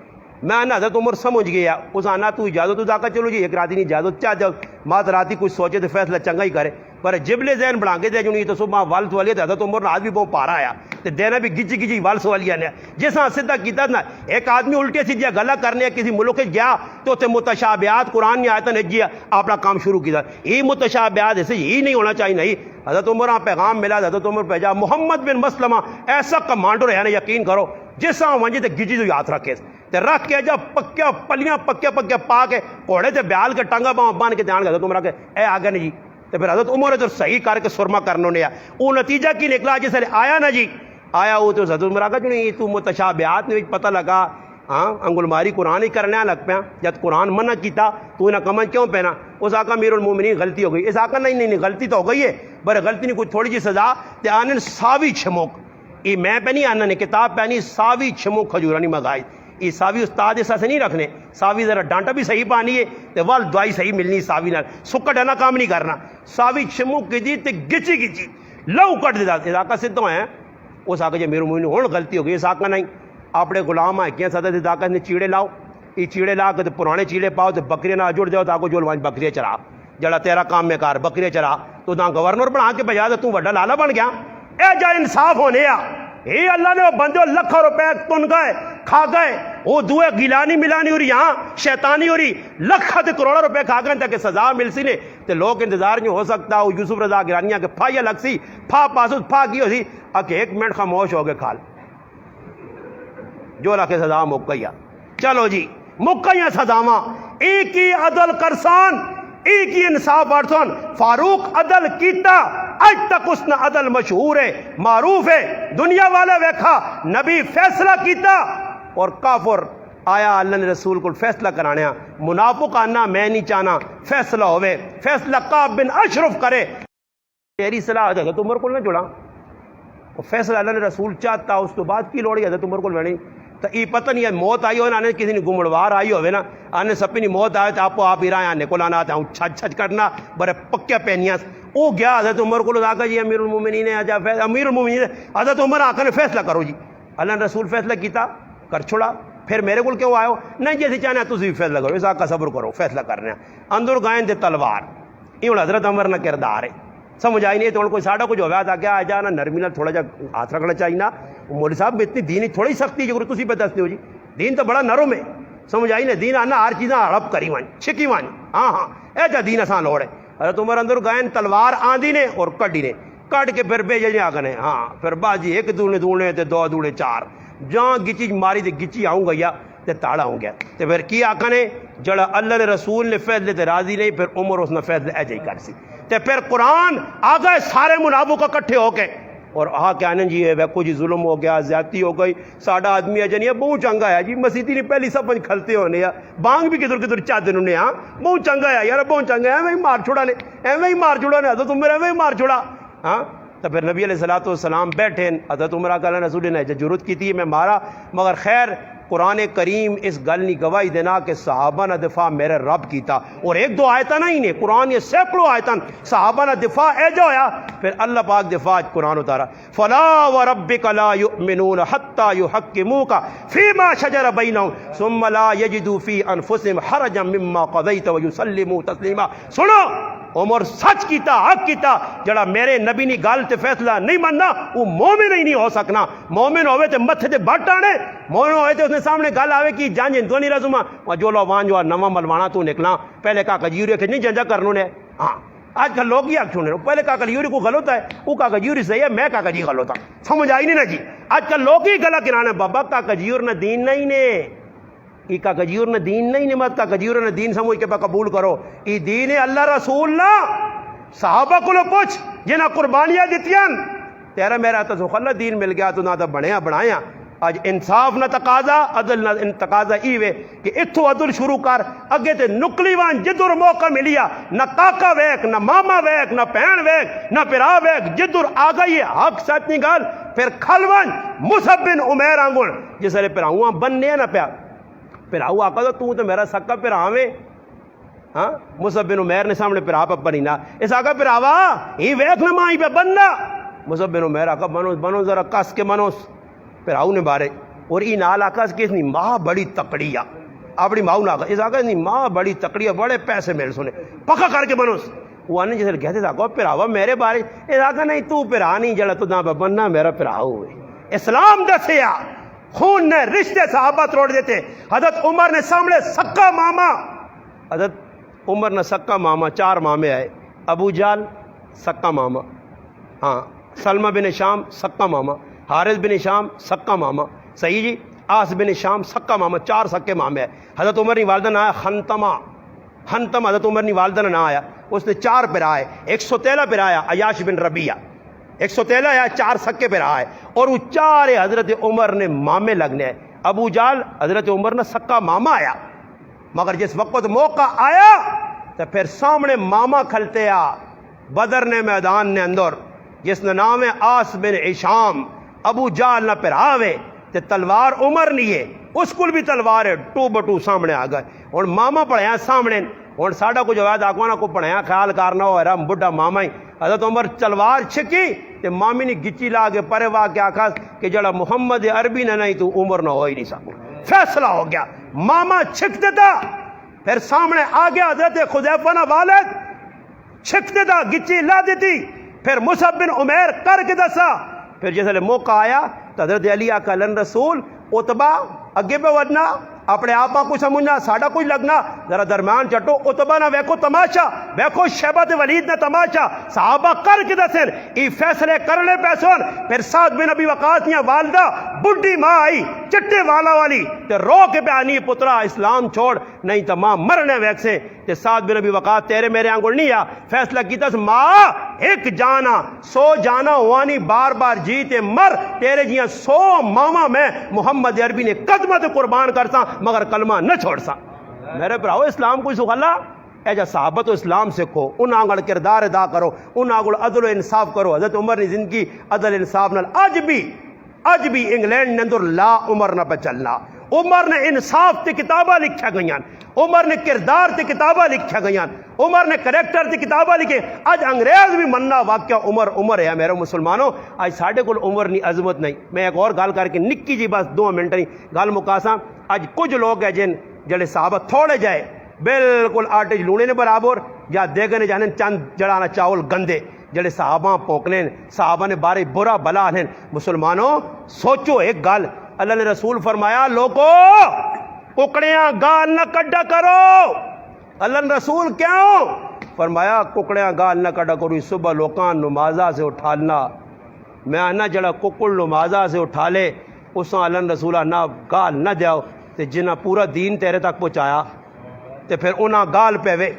میں نہ حضرت عمر سمجھ گیا اس آنا تو اجازت تو آقا چلو جی ایک راتی نہیں اجازت چاہ جاؤ مات راتی کچھ سوچے تو فیصلہ چنگا ہی کرے پر جبلے ذہن بنا کے دے جو نہیں تو صبح والس والی ہے حضرت عمر نے آدمی بہت پارا آیا تو دینا بھی گجی گجی والس والی نے جیسا سیدھا کیتا نا ایک آدمی الٹے سیدھا گلا کرنے کسی ملک گیا تو تے متشابہات قرآن نے آیتیں نجیا اپنا کام شروع کیا یہ متشابہات ایسے ہی نہیں ہونا چاہیے نہیں حضرت عمر پیغام ملا حضرت عمر بھیجا محمد بن مسلمہ ایسا کمانڈر ہے نا یقین کرو جیسا ونجے تے گجی تو یاد رکھے تے رکھ کے جب پکیا پلیاں پکیا پا کے گھوڑے تے بیال کے ٹانگا باں بن کے جان گیا حضرت عمر کے اے آ گئے نا جی. تے پھر حضرت عمر تو صحیح کر کے سرما کرنا نے وہ نتیجہ کی نکلا جس نے آیا نا جی آیا وہ تو حضرت عمر آ گیا جو نہیں تو متشابہات میں پتہ لگا ہاں انگل ماری قرآن ہی کرنے لگ پیا جب قرآن منع کیتا تو انہیں کمن کیوں پہنا اس آقا امیر المومنین غلطی ہو گئی اس آقا نہیں غلطی تو ہو گئی ہے بر غلطی نہیں کوئی تھوڑی جی سزا تے آنن ساوی چھموک یہ میں پہ نہیں آنا نے کتاب پہ نہیں ساوی چھموک کھجورانی مگائی یہ ساوی استاد ایسا سے نہیں رکھنے ساوی ذرا ڈانٹا بھی صحیح پانی ہے تے وال دوائی صحیح ملنی ساوی نال سکا ڈانا کام نہیں کرنا ساوی چھموک کی جی تے گچی لو کٹ دے اس آقا سدھو ہیں اس آقا جی امیر المومنین ہون غلطی ہو گئی اس آقا نہیں اپنے غلام آ کیا سدا سے آقا نے چیڑے لاؤ یہ چیڑے لا کے پرانے چیڑے پاؤ تو بکریاں نہ جڑ جاؤ تو آگو جول بکریاں چرا جڑا تیرا کام میں کار بکریاں چرا تو نہ گورنر بنا کے بجا تو وڈا لالا بن گیا اے جا انصاف ہونے آ یہ اللہ نے وہ بندے لاکھوں روپے تن گئے کھا گئے وہ دوے گیلانی ملانی ہو رہی یہاں شیطانی ہو رہی لاکھوں تے کروڑوں روپے کھا گئے تاکہ سزا مل سی نے تے لوگ انتظار نہیں ہو سکتا وہ یوسف رضا گرانیاں کے پھا یا لگ سی پھا پاسو پھا کی ہو سی کہ ایک منٹ خاموش ہو گئے کھال جو رکھے سزا مکیا چلو جی مکیا سزاواں ایک ہی عدل کرسان ایک ہی انصاف برسن فاروق عدل کیتا اج تک اس نے عدل مشہور ہے معروف ہے دنیا والے ویکھا نبی فیصلہ کیتا اور کافر آیا اللہ نے رسول کو فیصلہ کرانے منافق آنا میں نہیں چاہنا فیصلہ ہوئے فیصلہ کعب بن اشرف کرے تیری صلاح حضرت عمر کو نہ جڑا فیصلہ اللہ نے رسول چاہتا اس تو بعد کی لوڑی حضرت عمر کو لڑی تو یہ پتہ نہیں ہے موت آئی ہو نا کسی نے گمڑوار آئی ہوئے نا آنے سپنی موت آئے تو آپ ہی رہے آنے کو لانا آتے ہیں چھچ کرنا بڑے پکیا پہنیاں وہ گیا حضرت عمر کو آقا جی امیر المومنین نے آجا امیر المومنین حضرت عمر آقا نے فیصلہ کرو جی اللہ نے رسول فیصلہ کیتا کر چھوڑا پھر میرے کو کیوں آئے ہو نہیں جیسے چاہنا تُسی بھی فیصلہ کرو اس آقا صبر کرو فیصلہ کرنے اندر گائیں دے تلوار یہ حضرت عمر نہ کردار ہے سمجھ آئی نہیں تو کوئی ساڑھا کچھ ہوگا تھا کیا آ جانا نرمی نال تھوڑا جا ہاتھ رکھنا چاہیے نا مولوی صاحب اتنی دین تھوڑی سختی جو تسی پہ دستے ہو جی دین تو بڑا نرم ہے سمجھ آئی نا دین آنا ہر چیزاں ہڑپ کری وانی چھکی وانی ہاں اے جا دین اساں لوڑ ہے حضرت عمر اندر گائن تلوار آندھی نے اور کڈی نے کٹ کے پھر بھیجے آگنے ہاں پھر باجی ایک دوڑے تے دو دوڑے چار جہاں گچی ماری تے گچی آؤں گیا تے تاڑا ہوں گیا تے پھر کی آکھنے جڑا اللہ نے رسول نے فیصلے تے راضی نہیں پھر عمر اس نے فیصلے ایجے ہی کر سی تے پھر قرآن آ گئے سارے منافق اکٹھے ہو کے اور آ کے آنے جی ویکو جی ظلم ہو گیا زیادتی ہو گئی ساڈا آدمی اجنی ہے بہت چنگا ہے جی مسیتی نہیں پہلی سب کھلتے ہونے بانگ بھی کدھر چاہتے انہوں نے ہاں بہت چنگا ہے یار بہت چنگا ہے ایویں ہی مار چھوڑا نے ایویں ہی مار چھوڑا نے حضرت عمر ایویں ہی مار چھوڑا ہاں تو پھر نبی علیہ الصلوۃ والسلام بیٹھے حضرت عمر کا رسول نے ضرورت کی تھی میں مارا مگر خیر قرآن کریم اس گل نہیں گواہی دینا کہ صحابہ نے دفاع میرے رب کیتا اور ایک دو آیتاں نہیں نے قرآن یہ سینکڑوں آیتاں صحابہ نے دفاع ایجا ہویا پھر اللہ پاک دفاع قرآن اتارا فلا وربک لا یؤمنون حتی یحکموک فیما شجر بینہم ثم لا یجدوا فی انفسہم حرجا مما قضیت ویسلموا تسلیما سنو عمر سچ کیتا حق کیتا جڑا میرے نبی نی گل تے فیصلہ نہیں مننا وہ مومن ہی نہیں ہو سکنا مومن ہوئے تے متھے تے بٹ آنے مومن ہوئے تے اس نے سامنے گل آوے کی جانج تو نہیں رسوما وہ جو لو وان جو نواں ملوانا تو نکلا پہلے کا کجیوری کہ نہیں جنجا کرنو نے ہاں آج کل لوگ ہی آگ چھوڑنے پہلے کا کجیوری کو غلط ہے وہ کا کجیوری صحیح ہے میں کا کجی غلط ہوں سمجھ آئی نہیں نا جی آج کل لوگ ہی گلا کرانے بابا کا کجیور نہ دین نہیں نے ای کا کجیور نے دین نہیں نمت کا کجیور نے دین سمجھ کے قبول کرو ای دین اللہ رسول نہ صحابہ کو لو پوچھ جنہ قربانیاں دیتیاں تیرا میرا تو خلا دین مل گیا تو نہ تو بنیا بنایا آج انصاف نہ تقاضا عدل نہ تقاضا ای وے کہ اتھو عدل شروع کر اگے تے نکلی وان جدر موقع ملیا نہ کاکا ویک نہ ماما ویک نہ بہن ویک نہ پرا ویک جدر آ گئی ہے حق سچ نہیں گل پھر کھلون مصعب بن عمیر آنگن جس نے پراؤں بننے نہ پیا پھر آقا تو میرا سکا پھر آویں ہاں مصعب بن عمیر نے سامنے پھر آپ بنی نا اس آقا پھر آوا ہی ویکھ نہ ماں ہی پہ بننا مصعب بن عمیر آقا بنو ذرا کس کے منوس پھر آؤ نے بارے اور ای نال آقا اس کی اتنی ماں بڑی تکڑی آ اپنی ماں نہ اس آقا اتنی ماں بڑی تکڑی ہے بڑے پیسے مل سنے پکا کر کے منوس وہ آنے جیسے کہتے آقا پھر آوا میرے بارے اس آقا نہیں تو پھر آ نہیں جڑا تو نہ بننا میرا پھر آؤ اسلام دسیا خون نے رشتے صحابہ توڑ دیتے حضرت عمر نے سامنے سکا ماما حضرت عمر نے سکا ماما چار مامے آئے ابو جال سکا ماما ہاں سلمہ بن شام سکا ماما حارث بن شام سکا ماما صحیح جی آس بن شام سکا ماما، 4 سکے مامے ہے۔ حضرت عمر کی والدہ نام ہے خنتمہ، خنتم حضرت عمر کی والدہ نام آیا، اس نے 4 پہ رہا ہے، 113 پہ رہا ہے عیاش بن ربیعہ، 113 آیا 4 سکے پہ رہا ہے، اور وہ 4 حضرت عمر نے مامے لگنے ہیں۔ ابو جال حضرت عمر نے سکا ماما آیا، مگر جس وقت موقع آیا تو پھر سامنے ماما کھلتے آ بدر نے میدان نے اندر، جس نے نام ہے آس بن ہشام، ابو جال نہ پھر آوے تے تلوار عمر نہیں ہے، اس کو بھی تلوار ہے، 2 بٹو سامنے آ گئے، اور ماما پڑھیا سامنے، اور ساڈا کو جواد آکوانا کو پڑھیا خیال کرنا ہو رہا بڈھا ماما ہی۔ حضرت عمر تلوار چھکی تے مامی نے گچی لا کے پرے وا کے آکھا کہ جڑا محمد عربی نے نہیں تو عمر نہ ہو ہی نہیں سکو، فیصلہ ہو گیا، ماما چھک دیتا، پھر سامنے آ گیا حضرت خذیفہ نہ والد، چھک دیتا، گچی لا دیتی، پھر مصعب بن عمیر کر کے دسا، پھر جیسے موقع آیا تو حضرت علی آقا لن رسول عتبہ اگے پہ ودنا، اپنے آپا کو سمجھنا، ساڑا کوئی لگنا، ذرا درمیان چٹو، عتبہ نہ ویکھو تماشا، ویکھو شیبہ ولید نہ تماشا، صحابہ کر کے دسن ای فیصلے کرنے پیسون، پھر سعد بن ابی وقاص یا والدہ بڈھی ماں آئی چٹے والا والی تے رو کے پہ آنی پترا اسلام چھوڑ نہیں تو ماں مرنے ویکسے، تے سعد بن ابی وقاص تیرے میرے آنگل نہیں آ، فیصلہ کی تس ماں ایک جانا 100 جانا ہوانی، بار بار جیتے مر، تیرے جیاں 100 ماما میں محمد عربی نے قدمت قربان کرتا مگر کلمہ نہ چھوڑ سا۔ میرے براؤ اسلام کوئی سخلا اے جا صحابت و اسلام سکھو، ان آنگل کردار ادا کرو، ان آنگل عدل و انصاف کرو۔ حضرت عمر نے زندگی عدل انصاف نال اج بھی انگلینڈ نے اندر لا عمر نہ پہ چلنا، عمر نے انصاف تے کتابہ لکھا گئیاں، عمر نے کردار تے کتابہ لکھا گئیاں، عمر نے کریکٹر تے کتابہ لکھے، اج انگریز بھی مننا واقعہ عمر ہے میرے مسلمانوں، اج ساڑھے کل عمر نہیں عظمت نہیں۔ میں ایک اور گال کر کے نکی جی بس 2 منٹ نہیں گال مکاساں، اج کچھ لوگ ہیں جن جڑے صحابہ تھوڑے جائے بالکل آٹے لونے نے برابر یا دیگنے جانے چند جڑانا چاول گندے جڑے صحابہ پوکلیں، صحابہ نے بارے برا بلا ہیں۔ مسلمانوں سوچو ایک گال، اللہ نے رسول فرمایا لوگو ککڑیاں گال نہ کڈا کرو، اللہ نے رسول کیوں فرمایا ککڑیاں گال نہ کڈا کرو، صبح لوکاں نمازہ سے اٹھالنا، میں آنا جڑا ککڑ نمازہ سے اٹھا لے اس اللہ نے رسولہ نہ گال نہ دیاؤ، تے جنہ پورا دین تیرے تک پہنچایا تے پھر انہاں گال پہ وے،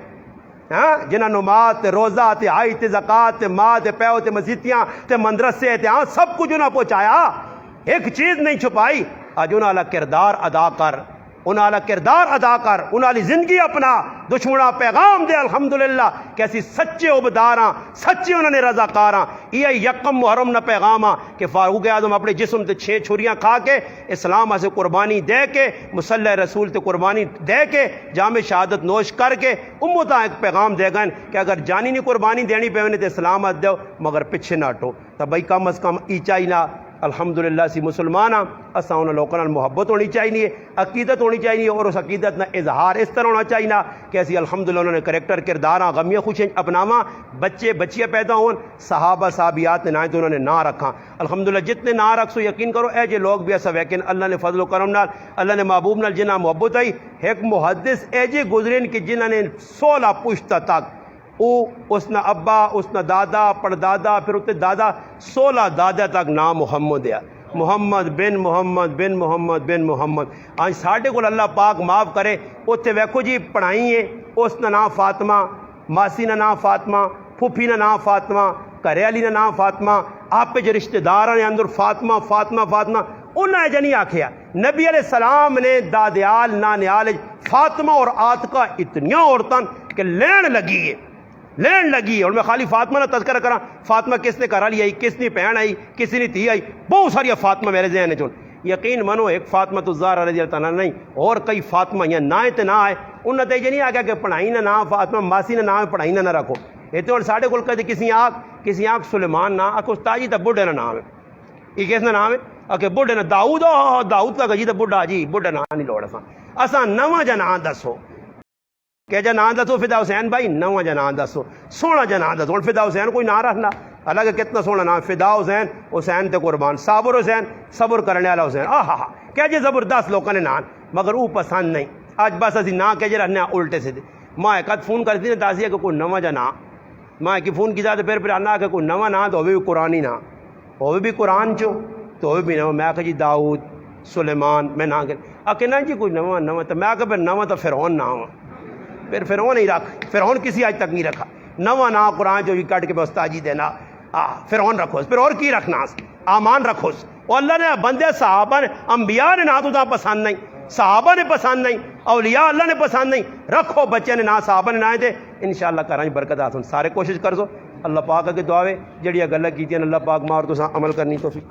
جنہ نماز تے روزہ تے آئی تے زکاة تے ماں تے پیو تے مسجدیاں تے مدرسے تے سب کچھ انہاں پہنچایا، ایک چیز نہیں چھپائی، آج انہاں اللہ کردار ادا کر، انہاں اللہ کردار ادا کر، انہاں اللہ زندگی اپنا دشمنہ پیغام دے، الحمدللہ کیسی سچے عبداراں، سچے انہوں نے رضاکاراں، یہ یکم محرم نہ پیغاماں کہ فاروق اعظم اپنے جسم تے 6 چھریاں کھا کے اسلام سے قربانی دے کے مصلی رسول تے قربانی دے کے جام شہادت نوش کر کے امتاں ایک پیغام دے گئے کہ اگر جانی نہیں قربانی دینی پہ تے اسلامت دیو مگر پیچھے نہ ہٹو، تو بھائی کم از کم ای چاہیے الحمدللہ سی مسلمان ہاں، اساں انہاں لوگوں نال محبت ہونی چاہیے، عقیدت ہونی چاہیے، اور اس عقیدت نہ اظہار اس طرح ہونا چاہیے کہ اسی الحمدللہ انہوں نے کریکٹر کرداراں غمیاں خوشیاں اپناواں، بچے بچیاں پیدا ہون، صحابہ صحابیات نے نہ تو انہوں نے نہ رکھاں، الحمدللہ جتنے نہ رکھ سو یقین کرو اے جے لوگ بھی ایسا ویکن اللہ نے فضل و کرم نال، اللہ نے محبوب نال جنہ محبت آئی، ایک محدث اے جے گزرین کہ جنہوں نے 16 پشتہ تک اس نہ ابا اس نہ دادا پڑدادا پھر اتنے دادا 16 دادا تک نام محمد ہے، محمد بن محمد بن محمد بن محمد۔ آج ساڑھے کو اللہ پاک معاف کرے، اتنے ویکھو جی پڑھائی ہے، اس نہ نام فاطمہ، ماسی نہ نام فاطمہ، پھوپھی نہ نام فاطمہ، گھر والی نہ نام فاطمہ، آپ پہ جو رشتہ دار نے اندر فاطمہ فاطمہ فاطمہ، انہیں جنہیں آکھیا نبی علیہ السلام نے دادیال نانیال فاطمہ اور آتقہ اتنیاں عورتاں کہ لین لگی ہے، اور میں خالی فاطمہ نہ تذکرہ کرا، فاطمہ کس نے گھر والی آئی، کس نے بہن آئی، کس نے تھی آئی، بہت ساری فاطمہ میرے ذہن میں چون، یقین منو ایک فاطمہ تو زہرا رضی اللہ تعالیٰ نہیں، اور کئی فاطمہ یہ نہ تے نہ آئے، ان نے یہ نہیں آ گیا کہ پڑھائی نہ نام فاطمہ ماسی نہ نام پڑھائی نہ رکھو، یہ تو ساڑھے کول کہتے کسی آنکھ سلیمان نہ آکھ استاد جی تو بڈھے نہ نام ہے، یہ کس نہ نام ہے کہ بڈھے نہ داؤد کا جی تو بڈھا جی بڈھے نہ نہیں لوڑ اساں نواں جا نام دسو کہ جا نام دسو فدا حسین بھائی، نواں جا نام دسو، سونا جا نام دسو، فدا حسین کوئی نام رکھنا الگ کتنا سونا نام، فدا حسین، حسین تے قربان، صابر حسین صبر کرنے والا حسین، آہا کہ جی زبردست لوگوں نے نام، مگر وہ پسند نہیں، آج بس اسی نام کہ جی رہنے الٹے سے دے، ماں ایک فون کرتی نے داسی ہے کہ کوئی نواں جا نام، ماں کی فون کی جاتے پھر آنا کہ کوئی نواں نام تو ہوئے بھی قرآن ہی نام، ہوئے بھی قرآن چو تو ہوئے بھی نواں، میں کہ جی داؤد سلیمان میں نہ کہ کہنا جی کوئی نواں تو میں کہ پھر نواں تو فرعون نہ ہوا، پھر فرعون ہی رکھ، فرعون کسی آج تک نہیں رکھا، نواں نہ قرآن جو کٹ کے بستا جی دینا فرعون رکھو، پھر اور کی رکھنا، آمان رکھو۔ اور اللہ نے بندے صحابہ نے، انبیاء نے نہ تو پسند نہیں، صحابہ نے پسند نہیں، اولیاء اللہ نے پسند نہیں، رکھو بچے نے نہ صحابہ نے نہ دے، انشاءاللہ کراں برکت آسن سارے کوشش کر سو۔ اللہ پاک کے دعا ہے جڑیاں گلاں کیتیاں اللہ پاک مار تو عمل کرنی توفیق۔